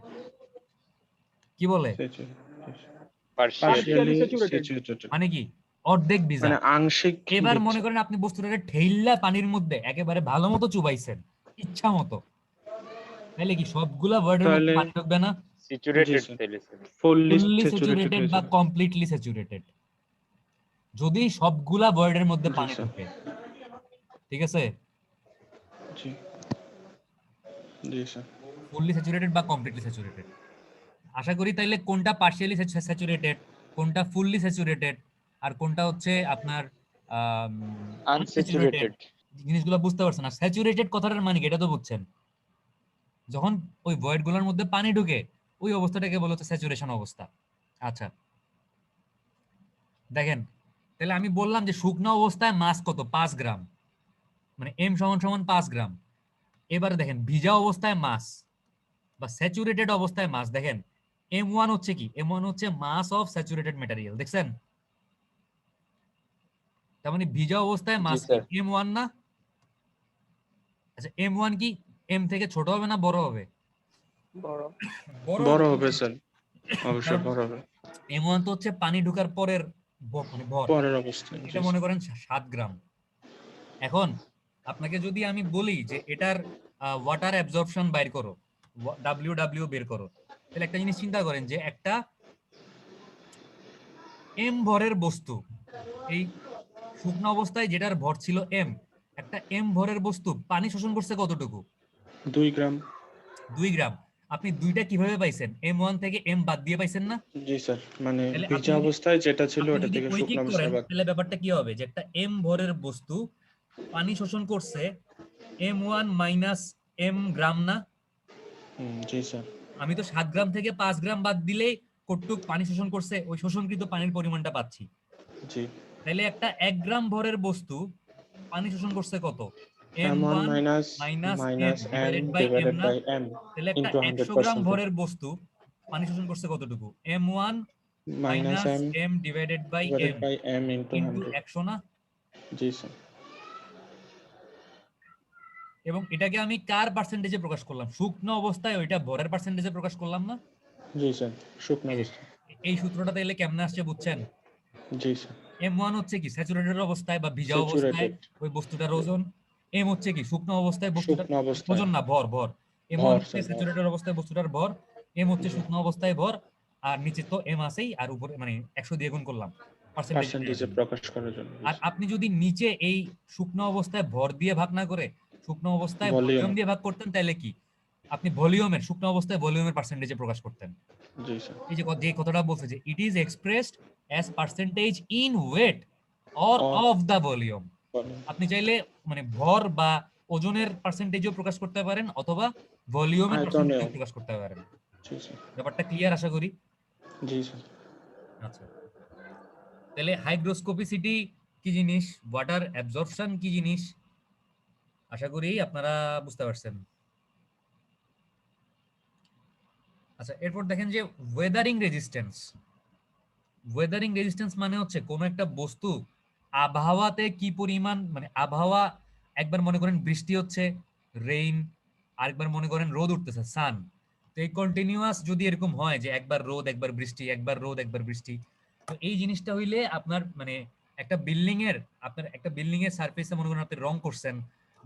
Speaker 1: কি বলে?
Speaker 6: পার্শিয়ালি।
Speaker 2: Partially saturated.
Speaker 1: মানে কি? অর্ধেক ভিজা।
Speaker 2: মানে আংশিক
Speaker 1: এবার মনে
Speaker 2: ভিজা।
Speaker 1: করেন আপনি বস্তুটাকে ঠেইল্লা পানির মধ্যে একেবারে ভালো মতো চুবাইছেন, ইচ্ছা মতো, তাহলে কি সবগুলা ওয়ার্ডের মধ্যে
Speaker 2: তাহলে
Speaker 1: পানি ঢুকবে না?
Speaker 2: জি
Speaker 6: স্যাচুরেটেড
Speaker 2: স্যার,
Speaker 6: তাইলে sir.
Speaker 2: Fully
Speaker 1: fully
Speaker 2: saturated
Speaker 1: saturated
Speaker 2: হয়ে
Speaker 1: বা
Speaker 2: যাবে।
Speaker 1: কমপ্লিটলি স্যাচুরেটেড, যদি সবগুলা ওয়ার্ডের মধ্যে
Speaker 2: জি
Speaker 1: পানি
Speaker 2: স্যার।
Speaker 1: ঢুকে। ঠিক আছে?
Speaker 2: জি জি স্যার।
Speaker 1: ফুললি স্যাচুরেটেড বা কমপ্লিটলি স্যাচুরেটেড। আশা করি তাইলে কোনটা পার্শিয়ালি স্যাচুরেটেড, কোনটা ফুললি স্যাচুরেটেড, আর কোনটা হচ্ছে আপনার আনস্যাচুরেটেড,
Speaker 6: আনস্যাচুরেটেড।
Speaker 1: জিনিসগুলো বুঝতে পারছেন। আর স্যাচুরেটেড কথাটার মানে কি এটা তো বুঝছেন। যখন ওই ভয়েড গুলোর মধ্যে পানি ঢুকে, ওই অবস্থাটাকে বলা হচ্ছে স্যাচুরেশন অবস্থা। আচ্ছা, দেখেন, তাহলে আমি বললাম যে শুকনো অবস্থায় মাস কত? 5 গ্রাম, মানে এম সমান সমান 5 গ্রাম। এবারে দেখেন ভিজা অবস্থায় মাস বা স্যাচুরেটেড অবস্থায় মাস, দেখেন M1 হচ্ছে কি? M1 হচ্ছে মাস অফ স্যাচুরেটেড ম্যাটেরিয়াল, দেখছেন? তার মানে ভিজা অবস্থায়
Speaker 6: জি
Speaker 1: মাস কি?
Speaker 6: স্যার।
Speaker 1: M1 না? আচ্ছা, M1 কি M থেকে ছোট হবে না বড় হবে?
Speaker 5: বড়।
Speaker 1: বড়
Speaker 2: বড়
Speaker 1: হবে।
Speaker 2: হবে স্যার, অবশ্যই
Speaker 1: কারণ
Speaker 2: বড় হবে।
Speaker 1: M1 তো হচ্ছে পানি ঢোকার পরের মানে ভর।
Speaker 2: পরের অবস্থায়। জি
Speaker 1: এটা মনে
Speaker 2: স্যার।
Speaker 1: করেন 7 গ্রাম। এখন আপনাকে যদি আমি বলি যে এটার ওয়াটার অ্যাবজর্পশন বাইর করো, WW বের করো, তাহলে একটা জিনিস চিন্তা করেন যে একটা এম ভরের বস্তু, এই শুকনো অবস্থায় যেটার ভর ছিল এম, একটা এম ভরের বস্তু পানি শোষণ করছে কতটুকু?
Speaker 2: 2 গ্রাম।
Speaker 1: 2 গ্রাম। আপনি দুইটা কিভাবে পাইছেন? M1 থেকে এম বাদ দিয়ে পাইছেন না?
Speaker 2: জি স্যার, মানে
Speaker 1: তাহলে আপনি
Speaker 2: ভিজা
Speaker 1: যদি
Speaker 2: অবস্থায় যেটা ছিল
Speaker 1: আপনি
Speaker 2: ওটা
Speaker 1: যদি
Speaker 2: থেকে
Speaker 1: ঐকিক
Speaker 2: শুকনো
Speaker 1: করেন
Speaker 2: অবস্থায় বাদ।
Speaker 1: তাহলে ব্যাপারটা কি হবে, যে একটা এম ভরের বস্তু পানি শোষণ করছে M1 মাইনাস এম গ্রাম না?
Speaker 2: জি স্যার।
Speaker 1: আমি তো 7 গ্রাম থেকে 5 গ্রাম বাদ দিলেই কতটুক পানি শোষণ করছে, ওই শোষণকৃত পানির পরিমাণটা পাচ্ছি।
Speaker 2: জি।
Speaker 1: তাহলে একটা 1 গ্রাম ভরের বস্তু পানি শোষণ করছে কত?
Speaker 2: M1
Speaker 1: M1
Speaker 2: minus
Speaker 1: minus M
Speaker 2: minus m
Speaker 1: divided by M
Speaker 2: divided
Speaker 1: না?
Speaker 2: বাই m
Speaker 1: তাহলে একটা
Speaker 2: ইনটু
Speaker 1: 100 গ্রাম
Speaker 2: 100%।
Speaker 1: ভরের বস্তু পানি শোষণ করছে কতটুকু? M1
Speaker 2: minus
Speaker 1: minus
Speaker 2: m
Speaker 1: M divided by
Speaker 2: divided
Speaker 1: M
Speaker 2: by m into
Speaker 1: into
Speaker 2: 100।
Speaker 1: 100 না?
Speaker 2: জি স্যার।
Speaker 1: এবং এটাকে আমি কার পার্সেন্টেজে প্রকাশ করলাম? শুকনো অবস্থায় ওইটা ভরের পার্সেন্টেজে প্রকাশ করলাম না?
Speaker 2: জি স্যার, শুকনো
Speaker 1: এই যে,
Speaker 2: অবস্থা।
Speaker 1: এই সূত্রটা তাহলে কেমনে আসছে বুঝছেন?
Speaker 2: জি স্যার।
Speaker 1: M1 হচ্ছে কি স্যাচুরেটেড অবস্থায় বা ভিজা অবস্থায়
Speaker 2: স্যাচুরেটেড।
Speaker 1: ওই বস্তুটার ওজন, এম হচ্ছে কি শুকনো অবস্থায় বস্তুটার
Speaker 2: শুকনো অবস্থায়
Speaker 1: ওজন না ভর, ভর। M1
Speaker 2: ভর
Speaker 1: হচ্ছে
Speaker 2: স্যার, ভর।
Speaker 1: স্যাচুরেটেড অবস্থায় বস্তুটার ভর, এম হচ্ছে
Speaker 2: জি।
Speaker 1: শুকনো অবস্থায় ভর, আর নিচে তো এম আছেই, আর উপরে মানে 100 দিয়ে গুণ করলাম পার্সেন্টেজে নেওয়ার
Speaker 2: পার্সেন্টেজে
Speaker 1: জন্য।
Speaker 2: প্রকাশ করার জন্য।
Speaker 1: আর আপনি যদি নিচে এই শুকনো অবস্থায় ভর দিয়ে ভাগ না করে শুকনো অবস্থায়
Speaker 2: ভলিউম।
Speaker 1: ভলিউম দিয়ে ভাগ করতেন, তাহলে কি আপনি ভলিউমের শুকনো অবস্থায় ভলিউমের পার্সেন্টেজে প্রকাশ করতেন।
Speaker 2: জি স্যার।
Speaker 1: এই যে যে কথাটা বলছে যে it is expressed as percentage in weight or
Speaker 2: Of
Speaker 1: of the volume.
Speaker 2: volume।
Speaker 1: আপনি চাইলে মানে ভর বা ওজনের পার্সেন্টেজও প্রকাশ করতে পারেন, অথবা ভলিউমের
Speaker 2: আয়তনেও।
Speaker 1: পার্সেন্টেজও প্রকাশ করতে পারেন।
Speaker 2: জি স্যার।
Speaker 1: ব্যাপারটা ক্লিয়ার আশা করি।
Speaker 2: জি স্যার।
Speaker 1: আচ্ছা, তাহলে হাইগ্রোস্কোপিসিটি কি জিনিস, ওয়াটার অ্যাবজর্পশন কি জিনিস, আশা করি আপনারা বুঝতে পারছেন। আচ্ছা, এরপর দেখেন যে ওয়েদারিং রেজিস্ট্যান্স। ওয়েদারিং রেজিস্ট্যান্স মানে হচ্ছে কোনো একটা বস্তু আবহাওয়াতে কি পরিমাণ, মানে আবহাওয়া, একবার মনে করেন বৃষ্টি হচ্ছে রেইন, আরেকবার মনে করেন রোদ উঠতেছে সান। তো এই কন্টিনিউয়াস যদি এরকম হয় যে একবার রোদ একবার বৃষ্টি, একবার রোদ একবার বৃষ্টি, তো এই জিনিসটা হইলে আপনার মানে একটা বিল্ডিং এর, আপনার একটা বিল্ডিং এর সারফেসে মনে করেন আপনি রং করছেন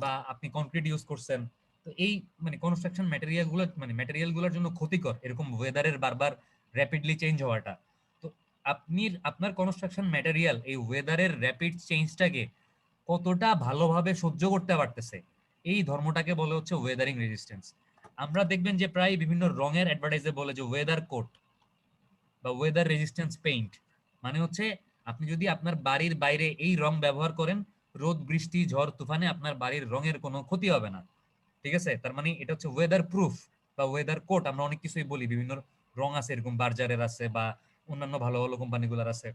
Speaker 1: বা আপনি কনক্রিট ইউজ করছেন, তো এই মানে কনস্ট্রাকশন ম্যাটেরিয়াল গুলো, মানে ম্যাটেরিয়াল গুলোর জন্য ক্ষতিকর এরকম ওয়েদারের বারবার র্যাপিডলি চেঞ্জ হওয়াটা। তো আপনি আপনার কনস্ট্রাকশন ম্যাটেরিয়াল এই ওয়েদারের র্যাপিড চেঞ্জটাকে কতটা ভালোভাবে সহ্য করতে পারতেছে, এই ধর্মটাকে বলে হচ্ছে ওয়েদারিং রেজিস্ট্যান্স। আমরা দেখবেন যে প্রায় বিভিন্ন রঙের অ্যাডভার্টাইজে বলে যে ওয়েদার কোট বা ওয়েদার রেজিস্ট্যান্স পেইন্ট, মানে হচ্ছে আপনি যদি আপনার বাড়ির বাইরে এই রং ব্যবহার করেন, রোদ বৃষ্টি ঝড় তুফানে আপনার বাড়ির রঙের কোনো ক্ষতি হবে না। ঠিক আছে, তার মানে এটা হচ্ছে ওয়েদার প্রুফ বা ওয়েদার কোট। আমরা অনেক কিছুই বলি, বিভিন্ন রং আছে, এরকম বার্জারের আছে বা অন্যান্য ভালো ভালো কোম্পানিগুলোর আছে।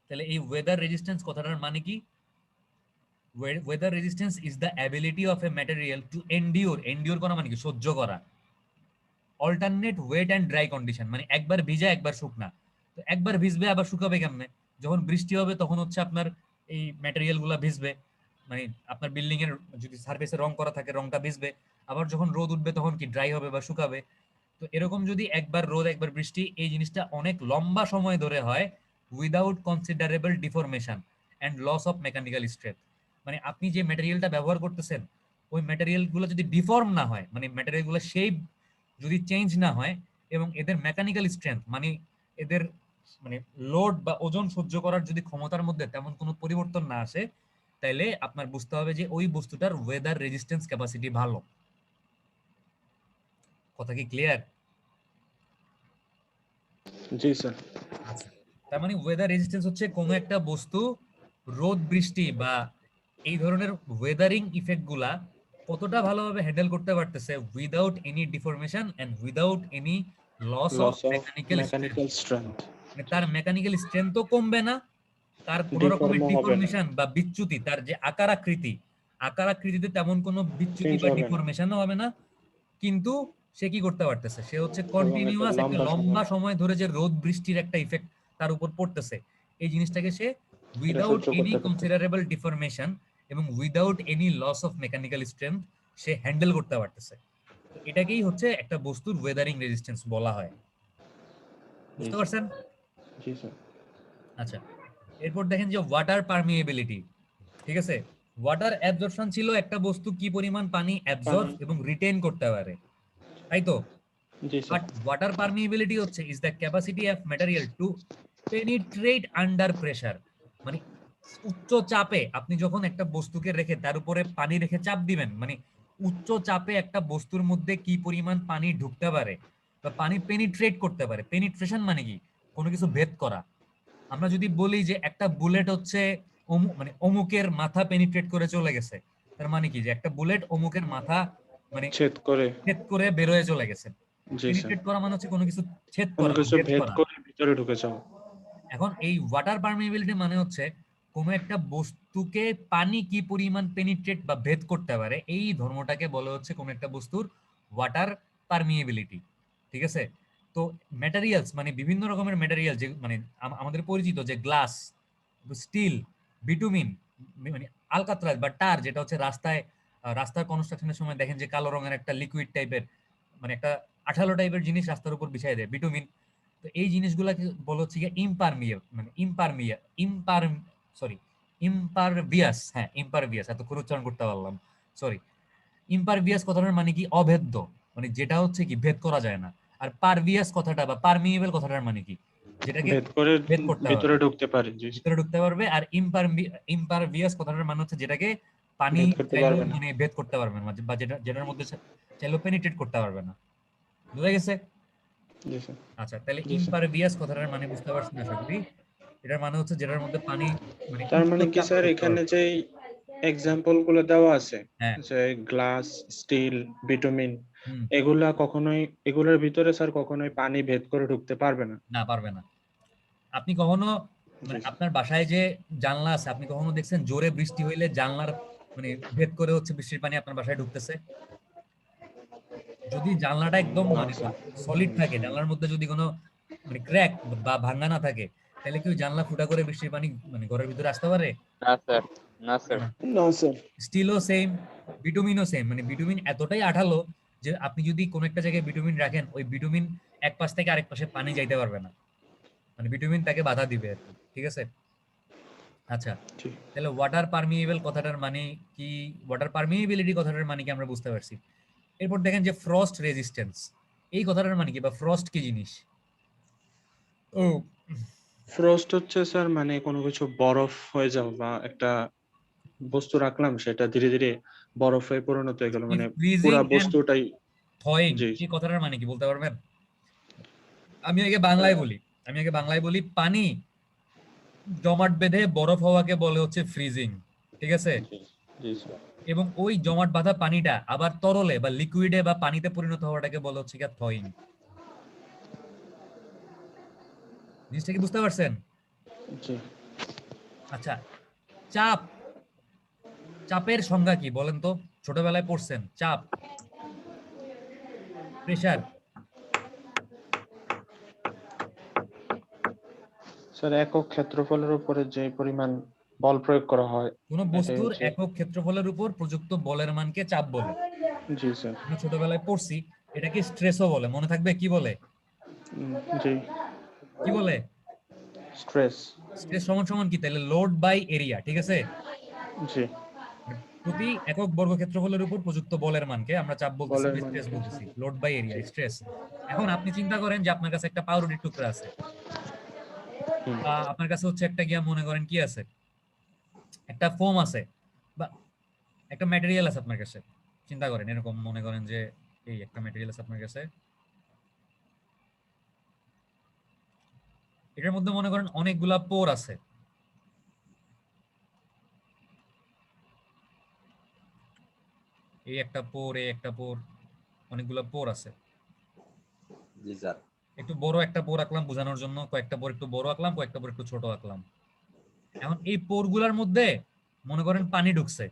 Speaker 1: তাহলে এই ওয়েদার রেজিস্ট্যান্স কথাটার মানে কি? Weather resistance is the ability of a material to endure, endure করা মানে কি সহ্য করা, alternate wet and dry condition, মানে একবার ভিজা একবার শুকনা। তো একবার ভিজবে আবার শুকাবে কেমনে? যখন বৃষ্টি হবে তখন হচ্ছে আপনার এই ম্যাটেরিয়াল গুলা ভিজবে, মানে আপনার বিল্ডিং এর যদি সার্ফেসে রং করা থাকে রংটা ভিজবে, আবার যখন রোদ উঠবে তখন কি ড্রাই হবে বা শুকাবে। তো এরকম যদি একবার রোদ একবার বৃষ্টি, এই জিনিসটা অনেক লম্বা সময় ধরে হয় without considerable deformation and loss of mechanical strength. মানে আপনি যে ম্যাটেরিয়ালটা ব্যবহার করতেছেন ওই ম্যাটেরিয়াল গুলো যদি ডিফর্ম না হয়, মানে ম্যাটেরিয়াল গুলো শেপ যদি চেঞ্জ না হয় এবং এদের মেকানিক্যাল স্ট্রেংথ মানে এদের মানে লোড বা ওজন সহ্য করার যদি ক্ষমতার মধ্যে তেমন কোনো পরিবর্তন না আসে, তাইলে আপনার বুঝতে হবে যে ওই বস্তুটার ওয়েদার রেজিস্ট্যান্স ক্যাপাসিটি ভালো। কথা কি ক্লিয়ার?
Speaker 2: জি স্যার।
Speaker 1: আচ্ছা, তার মানে ওয়েদার রেজিস্ট্যান্স হচ্ছে কোনো একটা বস্তু রোদ বৃষ্টি বা এই ধরনের ওয়েদারিং ইফেক্ট গুলা কতটা ভালোভাবে হ্যান্ডেল করতে পারতেছে without any deformation and without any loss of
Speaker 2: loss of
Speaker 1: mechanical strength.
Speaker 2: Mechanical strength.
Speaker 1: মানে তার মেকানিক্যাল স্ট্রেংথও কমবে না, তার কোন রকমের
Speaker 2: ডিফর্মও হবে না।
Speaker 1: ডিফরমেশন বা বিচ্যুতি, তার যে আকার আকৃতিতে তেমন কোনো বিচ্যুতি
Speaker 2: চেঞ্জ
Speaker 1: বা
Speaker 2: হবে না।
Speaker 1: ডিফরমেশনও হবে না। কিন্তু সে কি করতে পারতেছে, সে হচ্ছে
Speaker 2: এবং এটা
Speaker 1: কন্টিনিউয়াস একটা লম্বা
Speaker 2: লম্বা
Speaker 1: সময় ধরে যে রোদ বৃষ্টির একটা ইফেক্ট তার উপর পড়তেছে, এই জিনিসটাকে সে
Speaker 2: এটা
Speaker 1: উইদাউট
Speaker 2: সহ্য
Speaker 1: এনি
Speaker 2: করতে পারতেছে।
Speaker 1: কনসিডারেবল ডিফরমেশন এবং without any loss of mechanical strength সে হ্যান্ডেল করতে পারতেছে। তো এটাকেই হচ্ছে একটা বস্তুর ওয়েদারিং রেজিস্ট্যান্স বলা হয়। বুঝতে পারছেন?
Speaker 2: জি স্যার।
Speaker 1: আচ্ছা, এরপর দেখেন যে ওয়াটার পারমিয়েবিলিটি। ঠিক আছে, ওয়াটার অ্যাবজর্পশন ছিল একটা বস্তু কি পরিমাণ পানি অ্যাবজর্ব এবং রিটেইন করতে পারে, তাই তো?
Speaker 2: জি স্যার।
Speaker 1: বাট ওয়াটার পারমিয়েবিলিটি হচ্ছে is the capacity of material to penetrate under pressure, মানে উচ্চ চাপে আপনি যখন একটা বস্তুকে রেখে তার উপরে পানি রেখে চাপ দিবেন, মানে উচ্চ চাপে একটা বস্তুর মধ্যে কি পরিমাণ পানি ঢুকতে পারে বা পানি পেনিট্রেট করতে পারে। পেনিট্রেশন মানে কি? কোনো কিছু ভেদ করা। আমরা যদি বলি যে একটা বুলেট হচ্ছে মানে অমুকের মাথা পেনিট্রেট করে চলে গেছে, তার মানে কি যে একটা বুলেট অমুকের মাথা মানে
Speaker 2: ছেদ করে।
Speaker 1: ছেদ করে বের হয়ে চলে গেছে।
Speaker 2: জি স্যার।
Speaker 1: পেনিট্রেট করা মানে হচ্ছে কোনো কিছু ছেদ
Speaker 2: কোনো
Speaker 1: করা,
Speaker 2: কিছু
Speaker 1: ভেদ
Speaker 2: ভেদ
Speaker 1: করা।
Speaker 2: করে ভিতরে ঢুকে যাওয়া।
Speaker 1: এখন এই ওয়াটার পারমিএবিলিটি মানে হচ্ছে কোনো একটা বস্তুকে পানি কি পরিমাণ পেনিট্রেট বা ভেদ করতে পারে, এই ধর্মটাকে বলা হচ্ছে কোনো একটা বস্তুর ওয়াটার পারমিএবিলিটি। ঠিক আছে? তো ম্যাটেরিয়ালস মানে বিভিন্ন রকমের ম্যাটেরিয়াল, যে মানে আমাদের পরিচিত যে গ্লাস, স্টিল, বিটুমিন, মানে আলকাতরাজ বা টার, যেটা হচ্ছে রাস্তায় রাস্তার কনস্ট্রাকশনের সময় দেখেন যে কালো রঙের একটা লিকুইড টাইপের, মানে একটা আঠালো টাইপের জিনিস রাস্তার উপর বিছাই দেয়, বিটুমিন। তো এই জিনিসগুলাকে বলা হচ্ছে গিয়ে ইম্পারভিয়াস। হ্যাঁ, ইম্পারভিয়াস, এতক্ষণ উচ্চারণ করতে পারলাম, সরি। ইম্পারভিয়াস কথাটার মানে কি? অভেদ্য, মানে যেটা হচ্ছে কি ভেদ করা যায় না। আর পারভিয়াস কথাটা বা পারমিয়েবল কথাটার মানে কি? যেটাকে
Speaker 2: ভেদ করে
Speaker 1: ভেদ করতে
Speaker 2: ভিতরে
Speaker 1: পারবে,
Speaker 2: ঢুকতে পারে। জি
Speaker 1: ভিতরে ঢুকতে পারবে। আর ইম্পারভিয়াস কথাটার মানে হচ্ছে যেটাকে পানি
Speaker 2: ভেদ করতে
Speaker 1: চাইলেও
Speaker 2: পারবে না।
Speaker 1: মানে ভেদ করতে পারবে না, বা যেটার মধ্যে চাইলেও পেনিট্রেট করতে পারবে না। বুঝা গেছে?
Speaker 2: জি স্যার।
Speaker 1: আচ্ছা, তাহলে
Speaker 2: জি স্যার।
Speaker 1: ইম্পারভিয়াস কথাটার মানে বুঝতে পারছেন আশা করি। এটার মানে হচ্ছে যেটার মধ্যে পানি মানে
Speaker 2: তার
Speaker 1: উচ্চ
Speaker 2: মানে কি
Speaker 1: চাপ
Speaker 2: স্যার
Speaker 1: করতে
Speaker 2: এখানে
Speaker 1: পারবে।
Speaker 2: যে এক্সাম্পল গুলো দেওয়া আছে,
Speaker 1: হ্যাঁ।
Speaker 2: যে গ্লাস, স্টিল, বিটুমিন,
Speaker 1: হুম।
Speaker 2: এগুলোর ভিতরে স্যার কখনোই পানি ভেদ করে ঢুকতে পারবে না।
Speaker 1: না, পারবে না। আপনি কখনো
Speaker 2: জি
Speaker 1: মানে
Speaker 2: স্যার।
Speaker 1: আপনার বাসায় যে জানলা আছে, আপনি কখনো দেখছেন জোরে বৃষ্টি হইলে জানলার মানে ভেদ করে হচ্ছে বৃষ্টির পানি আপনার বাসায় ঢুকতেছে? যদি জানলাটা একদম
Speaker 2: না
Speaker 1: মানে
Speaker 2: স্যার।
Speaker 1: সলিড থাকে, জানলার মধ্যে যদি কোনো মানে ক্র্যাক বা ভাঙা না থাকে, তাহলে কি ওই জানলা ফুটা করে বৃষ্টির পানি মানে ঘরের ভিতরে আসতে পারে?
Speaker 6: না স্যার, না
Speaker 1: না,
Speaker 6: স্যার।
Speaker 1: না।
Speaker 2: না স্যার।
Speaker 1: স্টিলও সেম, বিটুমিনও সেম। মানে বিটুমিন এতটাই আঠালো যে আপনি যদি কোনো একটা জায়গায় বিটুমিন রাখেন, ওই বিটুমিন এক পাশ থেকে আরেক পাশে পানি যাইতে পারবে না, মানে বিটুমিন তাকে বাধা দিবে আর কি। ঠিক আছে? আচ্ছা,
Speaker 2: জি।
Speaker 1: তাহলে ওয়াটার পারমিয়েবল কথাটার মানে কি, ওয়াটার পারমিয়েবিলিটি কথাটার মানে কি আমরা বুঝতে পারছি। এরপর দেখেন যে ফ্রস্ট রেজিস্ট্যান্স, এই কথাটার মানে কি, বা ফ্রস্ট কি জিনিস? ও,
Speaker 2: ফ্রস্ট হচ্ছে স্যার মানে কোনো কিছু বরফ হয়ে যাও, বা একটা বস্তু রাখলাম সেটা ধীরে ধীরে বরফ হয়ে পরিণত হয়ে গেল, মানে
Speaker 1: ফ্রিজিং
Speaker 2: পুরা
Speaker 1: এন্ড
Speaker 2: বস্তুটাই।
Speaker 1: থয়িং,
Speaker 2: জি
Speaker 1: এই কথাটার মানে কি বলতে পারবেন? আমি আগে বাংলায় বলি, পানি জমাট বেঁধে বরফ হওয়াকে বলে হচ্ছে ফ্রিজিং। ঠিক আছে?
Speaker 2: জি জি স্যার।
Speaker 1: এবং ওই জমাট বাঁধা পানিটা আবার তরলে বা লিকুইডে বা পানিতে পরিণত হওয়াটাকে বলে হচ্ছে কি থয়িং। জিনিসটা কি বুঝতে পারছেন?
Speaker 2: জি।
Speaker 1: আচ্ছা, চাপ, চাপের সংজ্ঞা কি বলেন তো? ছোটবেলায় পড়ছেন চাপ, প্রেসার।
Speaker 2: স্যার একক ক্ষেত্রফলের উপরে যে পরিমাণ বল প্রয়োগ করা হয়
Speaker 1: কোন
Speaker 2: এটাই
Speaker 1: বস্তুর
Speaker 2: হচ্ছে।
Speaker 1: একক ক্ষেত্রফলের উপর প্রযুক্ত বলের মানকে চাপ বলে।
Speaker 2: জি স্যার।
Speaker 1: আমরা ছোটবেলায় পড়ছি। এটাকে স্ট্রেসও বলে, মনে থাকবে কি বলে?
Speaker 2: জি।
Speaker 1: কি বলে?
Speaker 2: স্ট্রেস।
Speaker 1: স্ট্রেস সমান সমান কি তাহলে? Load by area. ঠিক আছে?
Speaker 2: জি।
Speaker 1: প্রতি একক বর্গ ক্ষেত্রফলের উপর প্রযুক্ত বলের মানকে আমরা চাপ বলতেছি
Speaker 2: বলের
Speaker 1: বা
Speaker 2: মান।
Speaker 1: স্ট্রেস বলতেছি। Load by area, stress. এখন আপনি চিন্তা করেন যে আপনার কাছে একটা পাউরুটির টুকরা আছে, বা আপনার কাছে হচ্ছে একটা গিয়া মনে করেন কি আছে, একটা ফোম আছে, বা একটা ম্যাটেরিয়াল আছে আপনার কাছে। চিন্তা করেন এরকম, মনে করেন যে এই একটা ম্যাটেরিয়াল আছে আপনার কাছে, এটার মধ্যে মনে করেন অনেকগুলা পোর আছে। এই একটা পোর, এই একটা পোর, অনেকগুলা পোর আছে।
Speaker 9: জি স্যার।
Speaker 1: একটু বড় একটা পোর আঁকলাম বোঝানোর জন্য, কয়েকটা পোর একটু বড় আঁকলাম, কয়েকটা পোর একটু ছোট আঁকলাম। এখন এই পোরগুলার মধ্যে মনে করেন পানি ঢুকছে।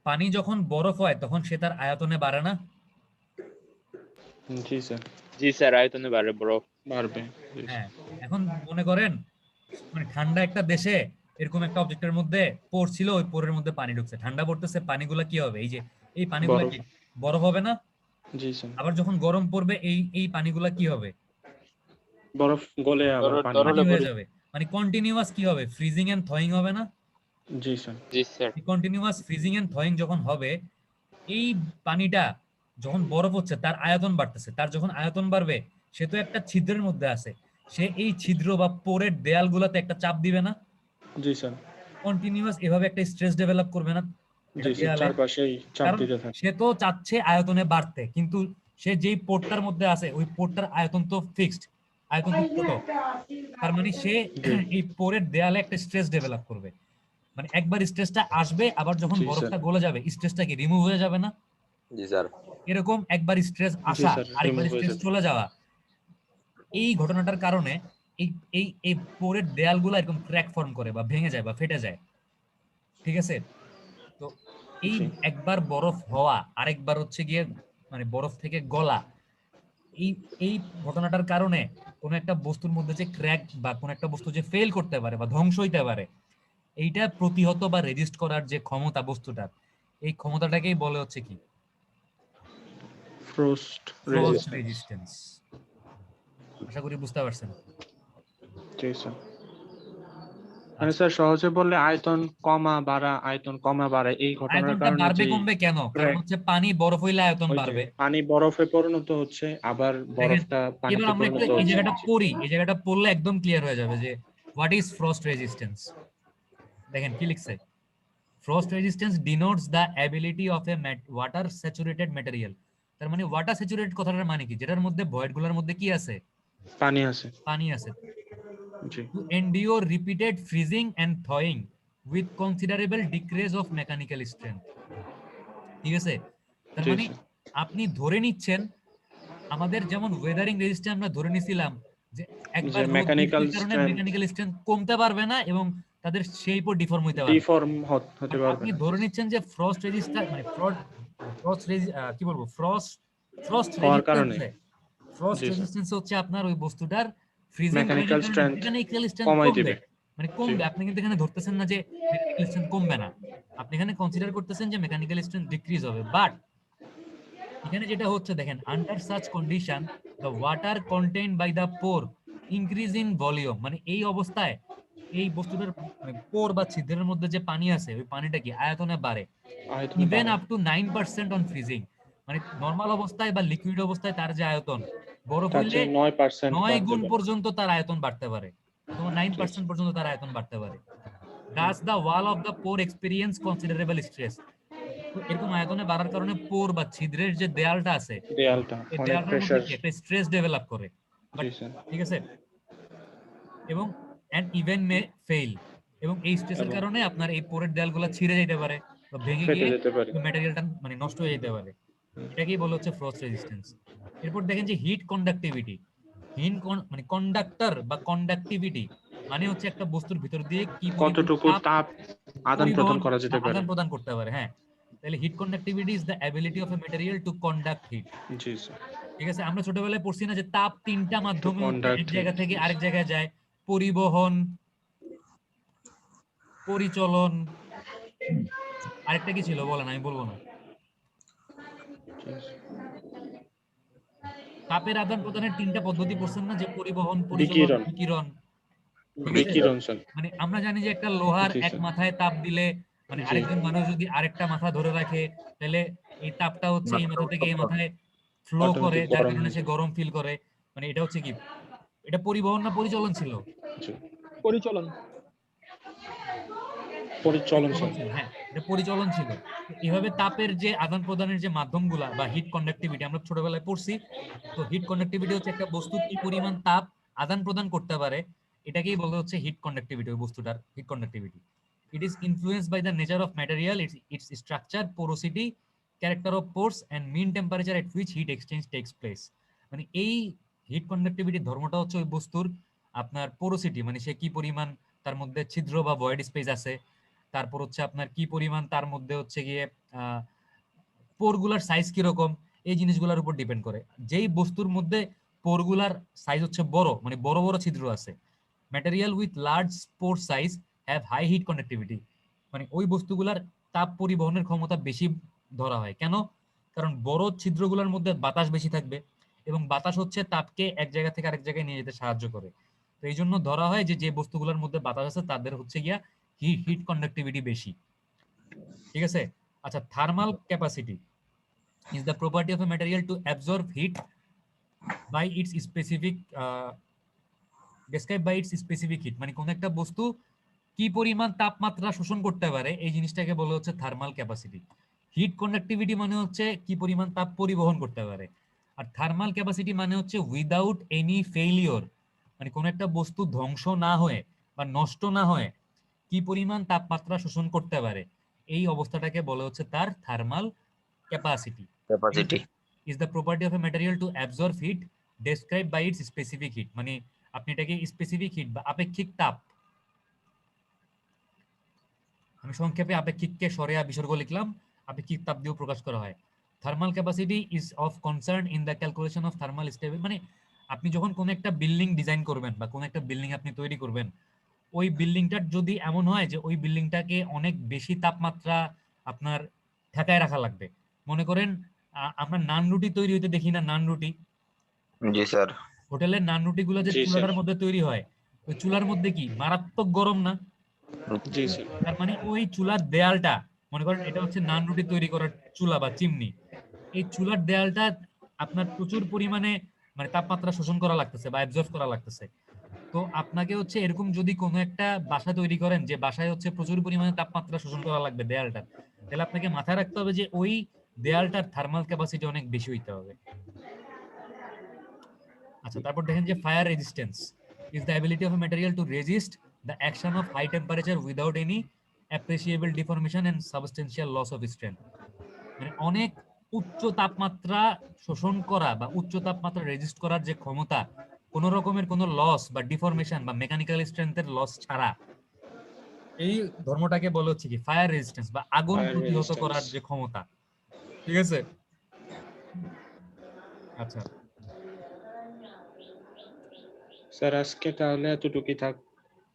Speaker 1: পানি যখন বরফ হয় তখন সে তার আয়তনে বাড়ে না?
Speaker 2: জি স্যার।
Speaker 6: জি স্যার, আয়তনে বাড়ে বরফ।
Speaker 2: বাড়বে। জি স্যার।
Speaker 1: হ্যাঁ। এখন মনে করেন মানে ঠান্ডা একটা দেশে এরকম একটা অবজেক্টের মধ্যে পড়ছিল, ওই পোরের মধ্যে পানি ঢুকছে, ঠান্ডা পড়তেছে, পানিগুলা কি হবে? এই যে এই পানিগুলা
Speaker 2: বরফ।
Speaker 1: কি বরফ হবে না?
Speaker 2: জি স্যার।
Speaker 1: আবার যখন গরম পড়বে এই এই পানিগুলা কি হবে?
Speaker 2: বরফ গলে আবার পানি।
Speaker 1: পানি
Speaker 6: তরলে
Speaker 1: হয়ে
Speaker 6: পরি।
Speaker 1: যাবে। মানে কন্টিনিউয়াস কি হবে? ফ্রিজিং এন্ড থয়িং হবে না?
Speaker 2: জি স্যার।
Speaker 6: জি sir.
Speaker 1: Continuous freezing and thawing যখন হবে, এই পানিটা যখন বরফ হচ্ছে তার আয়তন বাড়তেছে, তার যখন আয়তন বাড়বে সে তো একটা ছিদ্রের মধ্যে আছে, সে এই ছিদ্র বা পোরের দেয়ালগুলোতে একটা চাপ দিবে না,
Speaker 2: জি স্যার।
Speaker 1: কন্টিনিউয়াস এভাবে একটা স্ট্রেস ডেভেলপ করবে না
Speaker 2: জি
Speaker 1: এটা
Speaker 2: স্যার,
Speaker 1: দেয়ালে?
Speaker 2: চারপাশেই চাপ
Speaker 1: কারণ
Speaker 2: দিতে থাকে।
Speaker 1: সে তো চাচ্ছে আয়তনে বাড়তে, কিন্তু সে যেই পোর্টটার মধ্যে আছে ওই পোর্টটার আয়তন তো ফিক্সড, আয়তন তো ছোট। তার মানে সে
Speaker 2: জি।
Speaker 1: এই পোরের দেয়ালে একটা স্ট্রেস ডেভেলপ করবে, মানে একবার স্ট্রেসটা আসবে, আবার যখন
Speaker 2: জি
Speaker 1: বরফটা
Speaker 2: স্যার।
Speaker 1: গলে যাবে স্ট্রেসটা কি রিমুভ হয়ে যাবে না?
Speaker 9: জি স্যার।
Speaker 1: এরকম একবার স্ট্রেস
Speaker 2: জি
Speaker 1: আসা
Speaker 2: স্যার,
Speaker 1: আরেকবার
Speaker 2: রিমুভ হয়ে
Speaker 1: স্ট্রেস
Speaker 2: যাবে।
Speaker 1: চলে যাওয়া, এই ঘটনাটার কারণে এই এই এই পোরের দেয়ালগুলো এরকম ক্র্যাক ফর্ম করে বা ভেঙে যায় বা ফেটে যায়, ঠিক আছে? তো এই
Speaker 2: জি।
Speaker 1: একবার বরফ হওয়া আরেকবার হচ্ছে গিয়ে মানে বরফ থেকে গলা, এই এই ঘটনাটার কারণে কোন একটা বস্তুর মধ্যে যে ক্র্যাক বা কোন একটা বস্তু যে ফেল করতে পারে বা ধ্বংস হইতে পারে, এইটা প্রতিহত বা রেজিস্ট করার যে ক্ষমতা বস্তুটার, এই ক্ষমতাটাকেই বলে হচ্ছে কি
Speaker 2: ফ্রস্ট
Speaker 1: ফ্রস্ট
Speaker 2: রেজিস্ট্যান্স।
Speaker 1: রেজিস্ট্যান্স। আশা করি বুঝতে পারছেন।
Speaker 2: জি স্যার। মানে স্যার সহজে বললে আয়তন কমা বাড়া, আয়তন কমা বাড়া এই ঘটনার
Speaker 1: আয়তনটা
Speaker 2: কারণে
Speaker 1: বাড়বে
Speaker 2: যেই
Speaker 1: কমবে কেন? কারণ
Speaker 2: ক্র্যাক,
Speaker 1: হচ্ছে পানি বরফ হইলে আয়তন
Speaker 2: ওই যে
Speaker 1: বাড়বে।
Speaker 2: পানি বরফে পরিণত হচ্ছে, আবার
Speaker 1: দেখেন,
Speaker 2: বরফটা
Speaker 1: এবার
Speaker 2: পানিতে
Speaker 1: আমরা একটু
Speaker 2: পরিণত
Speaker 1: এই
Speaker 2: হচ্ছে।
Speaker 1: জায়গাটা
Speaker 2: জি।
Speaker 1: পড়ি, এই জায়গাটা পড়লে একদম ক্লিয়ার হয়ে যাবে যে হোয়াট ইজ ফ্রস্ট রেজিস্ট্যান্স। দেখেন কি লিখছে, frost resistance denotes the ability of a water saturated material. তার মানে ওয়াটার স্যাচুরেটেড কথাটার মানে কি, যেটার মধ্যে ভয়েড গুলোর মধ্যে কি আছে,
Speaker 2: পানি আছে।
Speaker 1: পানি আছে,
Speaker 2: জি।
Speaker 1: to endure repeated freezing and thawing with considerable decrease of mechanical strength। ঠিক আছে? তার
Speaker 2: জি
Speaker 1: মানে
Speaker 2: স্যার।
Speaker 1: আপনি ধরে নিচ্ছেন, আমাদের যেমন ওয়েদারিং রেজিস্ট্যান্স আমরা ধরে নিছিলাম যে একবার
Speaker 2: যে
Speaker 1: রোদ
Speaker 2: মেকানিক্যাল
Speaker 1: বৃষ্টির কারণে
Speaker 2: স্ট্রেংথ
Speaker 1: মেকানিক্যাল স্ট্রেংথ কমতে পারবে না এবং তাদের শেপও ডিফর্ম হইতে পারবে।
Speaker 2: ডিফর্ম হতে
Speaker 1: মানে
Speaker 2: পারবে
Speaker 1: আপনি
Speaker 2: না।
Speaker 1: ধরে নিচ্ছেন যে ফ্রস্ট রেজিস্ট্যান্স মানে ফ্রস্ট কি বলবো, ফ্রস্ট
Speaker 2: হওয়ার কারণে।
Speaker 1: রেজিস্ট্যান্সে, ফ্রস্ট
Speaker 2: জি স্যার।
Speaker 1: রেজিস্ট্যান্স হচ্ছে আপনার ওই বস্তুটার ফ্রিজিং পয়েন্টের
Speaker 2: মেকানিক্যাল
Speaker 1: কারণে
Speaker 2: স্ট্রেংথ
Speaker 1: মেকানিক্যাল স্ট্রেংথ
Speaker 2: কমাই
Speaker 1: কমবে,
Speaker 2: দিবে।
Speaker 1: মানে
Speaker 2: জি।
Speaker 1: কমবে। আপনি কিন্তু এখানে ধরতেছেন না যে মেকানিক্যাল স্ট্রেংথ কমবে না, আপনি এখানে কনসিডার করতেছেন যে মেকানিক্যাল স্ট্রেংথ ডিক্রিজ হবে। বাট এখানে যেটা হচ্ছে দেখেন, under such condition the water contained by the pore increase in volume, মানে এই অবস্থায় এই বস্তুটার পোর বা ছিদ্রের মধ্যে যে পানি আছে ওই পানিটা কি আয়তনে বাড়ে,
Speaker 2: আয়তনে
Speaker 1: ইভেন
Speaker 2: বাড়ে।
Speaker 1: Up to 9% on freezing. মানে নরমাল অবস্থায় বা লিকুইড অবস্থায় তার যে আয়তন, বরফ
Speaker 2: তার
Speaker 1: হইলে
Speaker 2: চেয়ে 9%
Speaker 1: 9
Speaker 2: বাড়তে
Speaker 1: গুণ
Speaker 2: পারে।
Speaker 1: পর্যন্ত তার আয়তন বাড়তে পারে, অথবা
Speaker 2: জি
Speaker 1: 9%
Speaker 2: স্যার।
Speaker 1: পর্যন্ত তার আয়তন বাড়তে পারে। Thus the wall of the pore experience considerable stress। তো এরকম আয়তনে বাড়ার কারণে পোর বা ছিদ্রের যে দেয়ালটা আছে,
Speaker 2: দেয়ালটা
Speaker 1: এই
Speaker 2: অনেক
Speaker 1: দেয়ালটার মধ্যে
Speaker 2: প্রেসার।
Speaker 1: কি একটা স্ট্রেস ডেভেলপ করে, বাট
Speaker 2: জি স্যার।
Speaker 1: ঠিক আছে, এবং এন্ড ইভেন মে ফেইল, এবং এই স্ট্রেসের
Speaker 2: এবং
Speaker 1: কারণে আপনার এই পোরের দেয়ালগুলো ছিঁড়ে যেতে পারে বা ভেঙে
Speaker 2: ফেটে
Speaker 1: গিয়ে
Speaker 2: যেতে পারে।
Speaker 1: ম্যাটেরিয়ালটা মানে নষ্ট হয়ে যেতে পারে। এটাকেই বলা হচ্ছে ফ্রস্ট রেজিস্ট্যান্স। এরপর দেখেন যে হিট কন্ডাক্টিভিটি, মানে কন্ডাক্টর বা কন্ডাক্টিভিটি মানে হচ্ছে একটা বস্তুর ভিতর দিয়ে কি পরিমাণ
Speaker 2: কতটুকু
Speaker 1: তাপ
Speaker 2: তাপ আদান প্রদান
Speaker 1: পরিবহন
Speaker 2: করা
Speaker 1: বা
Speaker 2: যেতে পারে।
Speaker 1: আদান প্রদান করতে পারে। হ্যাঁ, তাহলে heat conductivity is the ability of a material to conduct heat.
Speaker 2: জি স্যার।
Speaker 1: ঠিক আছে, আমরা ছোটবেলায় পড়ছি না যে তাপ তিনটা
Speaker 2: টু
Speaker 1: মাধ্যমে হচ্ছে এক
Speaker 2: কন্ডাক্ট
Speaker 1: জায়গা
Speaker 2: হিট।
Speaker 1: থেকে আরেক জায়গায় যায়, পরিবহন, পরিচলন, আরেকটা কি ছিল বলেন, আমি বলবো না। তাপের আদান প্রদানের তিনটা পদ্ধতি পড়ছেন না, যে পরিবহন, পরিচলন,
Speaker 2: বিকিরণ।
Speaker 1: বিকিরণ। ঠিক আছে,
Speaker 2: বিকিরণ স্যার।
Speaker 1: মানে আমরা জানি যে একটা লোহার
Speaker 2: জি
Speaker 1: এক
Speaker 2: স্যার।
Speaker 1: মাথায় তাপ দিলে মানে
Speaker 2: জি।
Speaker 1: আরেকজন মানুষ যদি আরেকটা মাথা ধরে রাখে, তাহলে এই তাপটা হচ্ছে এই মাথা থেকে এই মাথায় ফ্লো করে,
Speaker 2: অটোমেটিক
Speaker 1: যার
Speaker 2: গরম
Speaker 1: কারণে
Speaker 2: হয়ে
Speaker 1: সে
Speaker 2: যায়।
Speaker 1: গরম ফিল করে। মানে এটা হচ্ছে কি, এটা পরিবহন না পরিচলন ছিল?
Speaker 2: জি।
Speaker 5: পরিচলন।
Speaker 2: পরিচলন স্যার।
Speaker 1: ছিল, হ্যাঁ, এটা পরিচলন ছিল। তো এভাবে তাপের যে আদান প্রদানের যে মাধ্যমগুলা বা হিট কন্ডাক্টিভিটি আমরা ছোটবেলায় পড়ছি। তো হিট কন্ডাক্টিভিটি হচ্ছে একটা বস্তু কি পরিমাণ তাপ আদান প্রদান করতে পারে, এটাকেই বলা হচ্ছে হিট কন্ডাক্টিভিটি, ওই বস্তুটার heat conductivity. It is influenced by the nature of material, its structure, porosity, character of pores and mean temperature at which heat exchange takes place. মানে এই হিট কন্ডাক্টিভিটির ধর্মটা হচ্ছে ওই বস্তুর আপনার পোরোসিটি, মানে সে কি পরিমাণ তার মধ্যে ছিদ্র বা ভয়েড স্পেস আছে, তারপর হচ্ছে আপনার কি পরিমাণ তার মধ্যে হচ্ছে গিয়ে পোরগুলার সাইজ কিরকম, এই জিনিসগুলোর উপর ডিপেন্ড করে। যেই বস্তুর মধ্যে পোরগুলার সাইজ হচ্ছে বড়, মানে বড় বড় ছিদ্র আছে, material with large pore size have high heat conductivity, মানে ওই বস্তুগুলার তাপ পরিবহনের ক্ষমতা বেশি ধরা হয়। কেন? কারণ বড় ছিদ্রগুলোর মধ্যে বাতাস বেশি থাকবে, এবং বাতাস হচ্ছে তাপকে এক জায়গা থেকে আরেক জায়গায় নিয়ে যেতে সাহায্য করে। তো এই জন্য ধরা হয় যে যে বস্তুগুলোর মধ্যে বাতাস আছে তাদের হচ্ছে গিয়া হিট কন্ডাক্টিভিটি বেশি, ঠিক আছে। আচ্ছা, thermal capacity is the property of a material to absorb heat by its specific described by its specific heat, মানে কোন একটা বস্তু কি পরিমাণ তাপমাত্রা শোষণ করতে পারে এই জিনিসটাকে বলা হচ্ছে থার্মাল ক্যাপাসিটি। হিট কন্ডাক্টিভিটি মানে হচ্ছে কি পরিমাণ তাপ পরিবহন করতে পারে, আর থার্মাল ক্যাপাসিটি মানে হচ্ছে উইদাউট এনি ফেইলিওর, মানে কোন একটা বস্তু ধ্বংস না হয়ে বা নষ্ট না হয়ে কি পরিমাণ তাপমাত্রা শোষণ করতে পারে এই অবস্থাটাকে বলা হচ্ছে তার thermal capacity.
Speaker 9: Capacity
Speaker 1: is the property of a material to absorb heat described by its specific heat, মানে আপনি এটাকে স্পেসিফিক হিট বা আপেক্ষিক তাপ, আমি সংক্ষেপে আপেক্ষিককে সরেয়া বিসর্গ লিখলাম, আপেক্ষিক তাপ দিয়েও প্রকাশ করা হয়। Thermal capacity is of concern in the calculation of thermal stability, মানে আপনি যখন কোন একটা বিল্ডিং ডিজাইন করবেন বা কোন একটা বিল্ডিং আপনি তৈরি করবেন, ওই বিল্ডিংটার যদি এমন হয় যে ওই বিল্ডিংটাকে অনেক বেশি তাপমাত্রা আপনার ঠেকায় রাখা লাগবে, মনে করেন আমরা নান রুটি তৈরি হইতে দেখি না, নান রুটি,
Speaker 9: জি স্যার
Speaker 1: হোটেলের নান রুটি গুলো যে
Speaker 2: জি,
Speaker 1: চুলাটার
Speaker 2: স্যার।
Speaker 1: মধ্যে তৈরি হয়, ওই চুলার মধ্যে কি মারাত্মক গরম না?
Speaker 2: জি স্যার।
Speaker 1: তার মানে ওই চুলার দেয়ালটা, মনে করেন এটা হচ্ছে নান রুটি তৈরি করার চুলা বা চিমনি, এই চুলার দেয়ালটা আপনার প্রচুর পরিমাণে মানে তাপমাত্রা শোষণ করা লাগতেছে বা অ্যাবজর্ব করা লাগতেছে। তো আপনাকে হচ্ছে এরকম যদি কোনো একটা বাসা তৈরি করেন যে বাসায় হচ্ছে প্রচুর পরিমাণে তাপমাত্রা শোষণ করা লাগবে দেয়ালটা, তাহলে আপনাকে মাথায় রাখতে হবে যে ওই দেয়ালটার থার্মাল ক্যাপাসিটি অনেক বেশি হইতে হবে। আচ্ছা, তারপর দেখেন যে fire resistance is the ability of a material to resist the action of high temperature without any appreciable deformation and substantial loss of strength, মানে অনেক উচ্চ তাপমাত্রা শোষণ করা বা উচ্চ তাপমাত্রা রেজিস্ট করার যে ক্ষমতা, কোন রকমের কোনো লস বা ডিফরমেশন বা মেকানিক্যাল স্ট্রেংথের লস ছাড়া, এই ধর্মটাকে বলা হচ্ছে কি ফায়ার রেজিস্ট্যান্স বা আগুন
Speaker 2: Fire
Speaker 1: প্রতিহত
Speaker 2: resistance।
Speaker 1: করার যে ক্ষমতা, ঠিক আছে। আচ্ছা,
Speaker 2: স্যার আজকে তাহলে এতটুকুই থাক।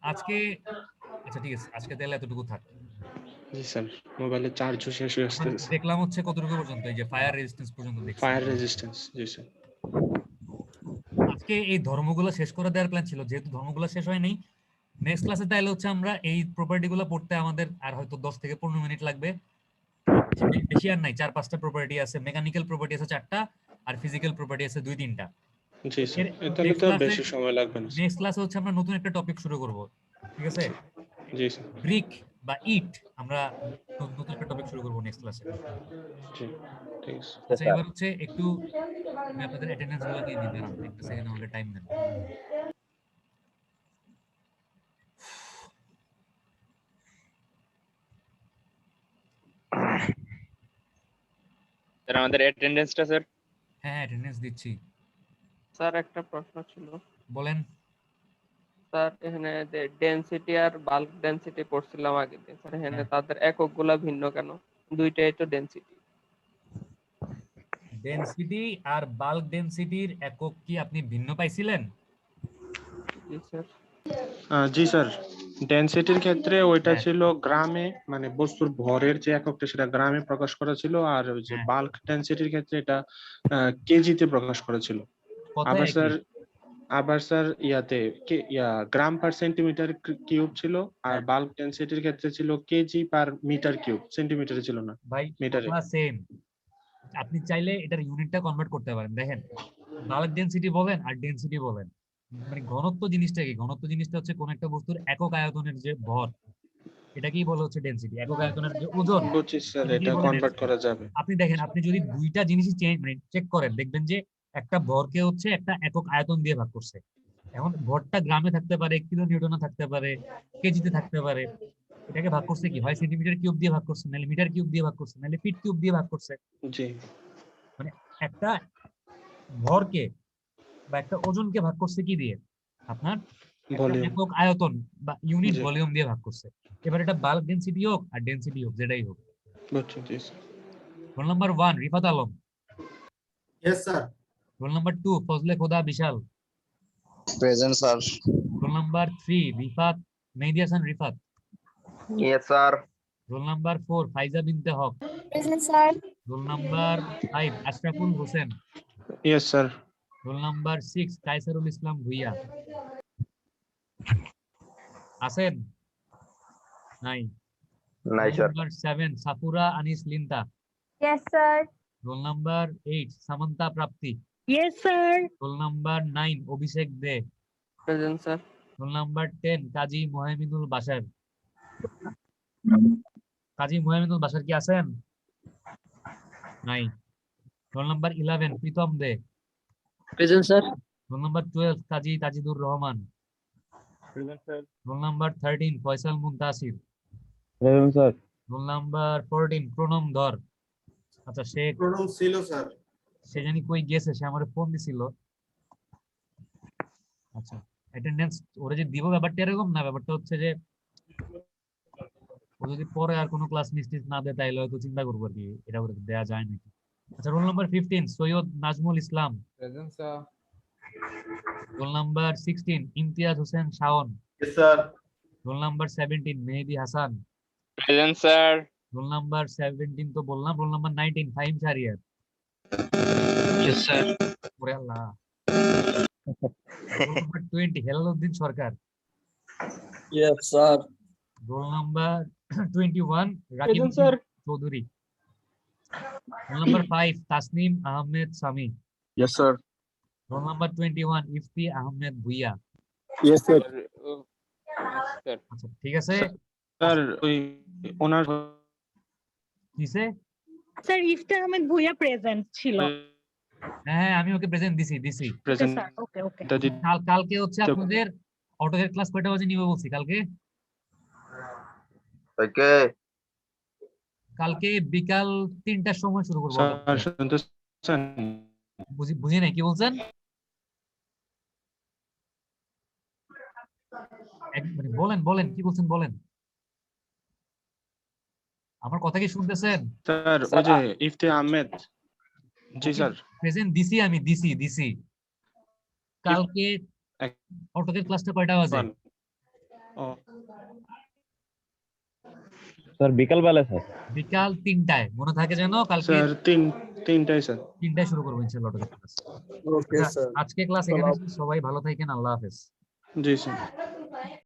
Speaker 1: আজকে আচ্ছা ঠিক আছে, আজকে তাহলে এতটুকু থাক।
Speaker 2: জি স্যার, মোবাইলে চার্জও শেষ হয়ে
Speaker 1: আমরা
Speaker 2: আসতেছে।
Speaker 1: দেখলাম হচ্ছে কতটুকু পর্যন্ত, এই যে ফায়ার রেজিস্ট্যান্স পর্যন্ত দেখছি।
Speaker 2: ফায়ার রেজিস্ট্যান্স, জি স্যার।
Speaker 1: আজকে এই ধর্মগুলো শেষ করে দেওয়ার প্ল্যান ছিল, যেহেতু ধর্মগুলো শেষ হয়নি, নেক্সট ক্লাসে তাইলে হচ্ছে আমরা এই প্রপার্টি গুলো পড়তে আমাদের আর হয়তো 10 থেকে 15 মিনিট লাগবে, বেশি আর নাই। 4-5টা প্রপার্টি আছে, মেকানিক্যাল প্রপার্টি আছে 4টা, আর ফিজিক্যাল প্রপার্টি আছে 2-3টা।
Speaker 2: জি স্যার, তাহলে তো বেশি সময় লাগবে না।
Speaker 1: নেক্সট ক্লাসে হচ্ছে আমরা নতুন একটা টপিক শুরু করব, ঠিক আছে।
Speaker 2: জি স্যার।
Speaker 1: ব্রিক বা ইট, আমরা নতুন একটা টপিক শুরু করব নেক্সট ক্লাসে।
Speaker 2: জি, ঠিক আছে।
Speaker 1: আচ্ছা, এবার হচ্ছে একটু আমি আপনাদের অ্যাটেন্ডেন্স গুলো নিয়ে নিই, দাঁড়ান একটা সেকেন্ড আমাকে টাইম দেন।
Speaker 6: স্যার আমাদের অ্যাটেন্ডেন্সটা স্যার।
Speaker 1: হ্যাঁ, অ্যাটেন্ডেন্স দিচ্ছি,
Speaker 5: স্যার একটা প্রশ্ন ছিল
Speaker 1: বলেন।
Speaker 5: স্যার, এখানে যে ডেনসিটি আর বাল্ক ডেনসিটি পড়ছিলাম আগে দিন স্যার, এখানে
Speaker 1: হ্যাঁ।
Speaker 5: তাদের এককগুলা ভিন্ন কেন? দুইটাই তো ডেনসিটি।
Speaker 1: ডেনসিটি আর বাল্ক ডেনসিটির একক কি আপনি ভিন্ন পাইছিলেন?
Speaker 5: জি স্যার।
Speaker 2: জি স্যার, ডেনসিটির ক্ষেত্রে ওইটা
Speaker 1: হ্যাঁ।
Speaker 2: ছিল গ্রামে, মানে বস্তুর ভরের যে এককটা সেটা গ্রামে প্রকাশ করা ছিল, আর ওই যে
Speaker 1: হ্যাঁ।
Speaker 2: বাল্ক ডেনসিটির ক্ষেত্রে এটা কেজিতে প্রকাশ করা ছিল।
Speaker 1: কথায়
Speaker 2: আবার
Speaker 1: একই।
Speaker 2: স্যার ইয়াতে গ্রাম পার সেন্টিমিটার কিউব ছিল, আর
Speaker 1: হ্যাঁ।
Speaker 2: বাল্ক ডেনসিটির ক্ষেত্রে ছিল কেজি পার মিটার কিউব, সেন্টিমিটারে ছিল না,
Speaker 1: ভাই
Speaker 2: মিটারে।
Speaker 1: কথা সেম, আপনি চাইলে এটার ইউনিটটা কনভার্ট করতে পারেন। দেখেন, বাল্ক ডেনসিটি বলেন আর ডেনসিটি বলেন, মানে ঘনত্ব জিনিসটা কি? ঘনত্ব জিনিসটা হচ্ছে কোন একটা বস্তুর একক আয়তনের যে ভর, এটাকেই বলা হচ্ছে ডেনসিটি। একক আয়তনের যে ওজন,
Speaker 2: বুঝছি স্যার,
Speaker 1: এটাকেই
Speaker 2: এটা
Speaker 1: বলে
Speaker 2: কনভার্ট
Speaker 1: density।
Speaker 2: করা যাবে।
Speaker 1: আপনি দেখেন, আপনি যদি দুইটা জিনিসই মানে চেক করেন, দেখবেন যে একটা ভরকে হচ্ছে একটা একক আয়তন দিয়ে ভাগ করছে। এখন ভরটা গ্রামে থাকতে পারে, কিলো নিউটনে থাকতে পারে, কেজিতে থাকতে পারে, এটাকে ভাগ করছে কি হয় সেন্টিমিটার কিউব দিয়ে ভাগ করছে, নাহলে মিটার কিউব দিয়ে ভাগ করছে, নাহলে ফিট কিউব দিয়ে ভাগ করছে।
Speaker 2: জি,
Speaker 1: মানে একটা ভরকে বা একটা ওজনকে ভাগ করছে কি দিয়ে? আপনার একটা
Speaker 2: ভলিউম।
Speaker 1: একক আয়তন বা ইউনিট
Speaker 2: জি।
Speaker 1: ভলিউম দিয়ে ভাগ করছে। এবার এটা বাল্ক ডেনসিটি হোক আর ডেনসিটি হোক, যেটাই হোক।
Speaker 2: বুঝছি, জি sir.
Speaker 1: Roll number 1 Rifat Alam,
Speaker 4: yes sir.
Speaker 1: Roll number 2 Fazle Khoda Bishal,
Speaker 9: present sir
Speaker 1: roll number 3 Rifat Mehedi Hasan Rifat,
Speaker 9: yes sir
Speaker 1: roll number 4 Faiza Binte Haque,
Speaker 3: Present, sir.
Speaker 1: Roll number 5 Ashraful Hossain,
Speaker 2: yes sir.
Speaker 1: Roll number 6 Kaysarul Islam Bhuiyan. আছেন নাই।
Speaker 9: নাই
Speaker 1: Roll
Speaker 9: sir.
Speaker 1: number 7, Safura Anis Linta.
Speaker 3: Yes, sir.
Speaker 1: Roll number 8, Samantha Prapti.
Speaker 7: Yes, sir.
Speaker 1: Roll number 9, Abhishek De.
Speaker 5: Present sir.
Speaker 1: Roll number 10, Kaji Mohaminul Bashar. Kazi Mohammadul Bashar কি আছেন? নাই। Roll number 11 Pritam De.
Speaker 6: Present sir.
Speaker 1: Roll number 12 Kazi Tajidur Rahman.
Speaker 6: Present sir.
Speaker 1: Roll number 13 Faisal Muntasir.
Speaker 6: Present sir.
Speaker 1: Roll number 14 Pranam Dhar. আচ্ছা সে
Speaker 4: প্রণম ছিল sir.
Speaker 1: সে জানি কই গেছে, সে আমারে phone দিছিল। আচ্ছা অ্যাটেন্ডেন্স ওরে যে দিব ব্যাপারটা এরকম না, ব্যাপারটা হচ্ছে যে ও যদি পরে আর কোনো ক্লাস মিস না দেয় তাইলে হয়তো চিন্তা করবো আর কি এটা করে দেয়া যায় নাকি। আচ্ছা roll number 15 Syed Nazmul Islam.
Speaker 6: Present sir.
Speaker 1: Roll number 16 Imtiaz Hossain Shawon.
Speaker 4: Yes sir.
Speaker 1: Roll number 17 Mehedi Hasan.
Speaker 6: Present sir.
Speaker 1: Roll number 17 তো বললাম। Roll number 19 Fahim Shahriar.
Speaker 6: Yes sir.
Speaker 1: ওরে Allah. Roll number 20 Helaluddin Sarkar.
Speaker 8: Yes sir.
Speaker 1: Roll number 21 Rakib
Speaker 6: present sir.
Speaker 1: Chowdhury. Roll number 5 Tasnim Ahmed Sami.
Speaker 6: Yes sir.
Speaker 1: Roll number 21 Ifti Ahmed Bhuiyan.
Speaker 6: Yes sir. Sir.
Speaker 1: আচ্ছা ঠিক আছে।
Speaker 2: Sir ওই ওনার
Speaker 1: কিসে?
Speaker 7: Sir ইফতার Ahmed Bhuiyan present ছিল।
Speaker 1: হ্যাঁ আমি ওকে প্রেজেন্ট দিছি।
Speaker 7: ওকে
Speaker 2: প্রেজেন্ট
Speaker 7: স্যার, ওকে ওকে।
Speaker 1: কালকে হচ্ছে আপনাদের অটোকেট ক্লাস কয়টা বাজে নিবে বলছি কালকে?
Speaker 9: ওকে।
Speaker 1: কালকে বিকাল 3টার সময় শুরু করবো।
Speaker 2: স্যার শুনতেছেন?
Speaker 1: বুঝি নাই কি বলছেন? মানে বলেন কি বলছেন বলেন। আমার কথা কি শুনতেছেন?
Speaker 2: স্যার ওই যে ইফতি আহমেদ। জি স্যার।
Speaker 1: প্রেজেন্ট দিছি আমি দিছি। কালকে অটোকেট ক্লাসটা কয়টা বাজে?
Speaker 2: ও
Speaker 6: স্যার বিকাল বেলা স্যার।
Speaker 1: বিকাল 3টায় মনে থাকে যেন। কালকে
Speaker 2: স্যার তিনটায় স্যার।
Speaker 1: 3টায় শুরু করবো ইনশাআল্লাহ অটোকেট ক্লাস।
Speaker 8: Okay sir.
Speaker 1: আজকে ক্লাস এখানে শেষ। সবাই ভালো থাকেন। আল্লাহ হাফেজ।
Speaker 2: জি স্যার।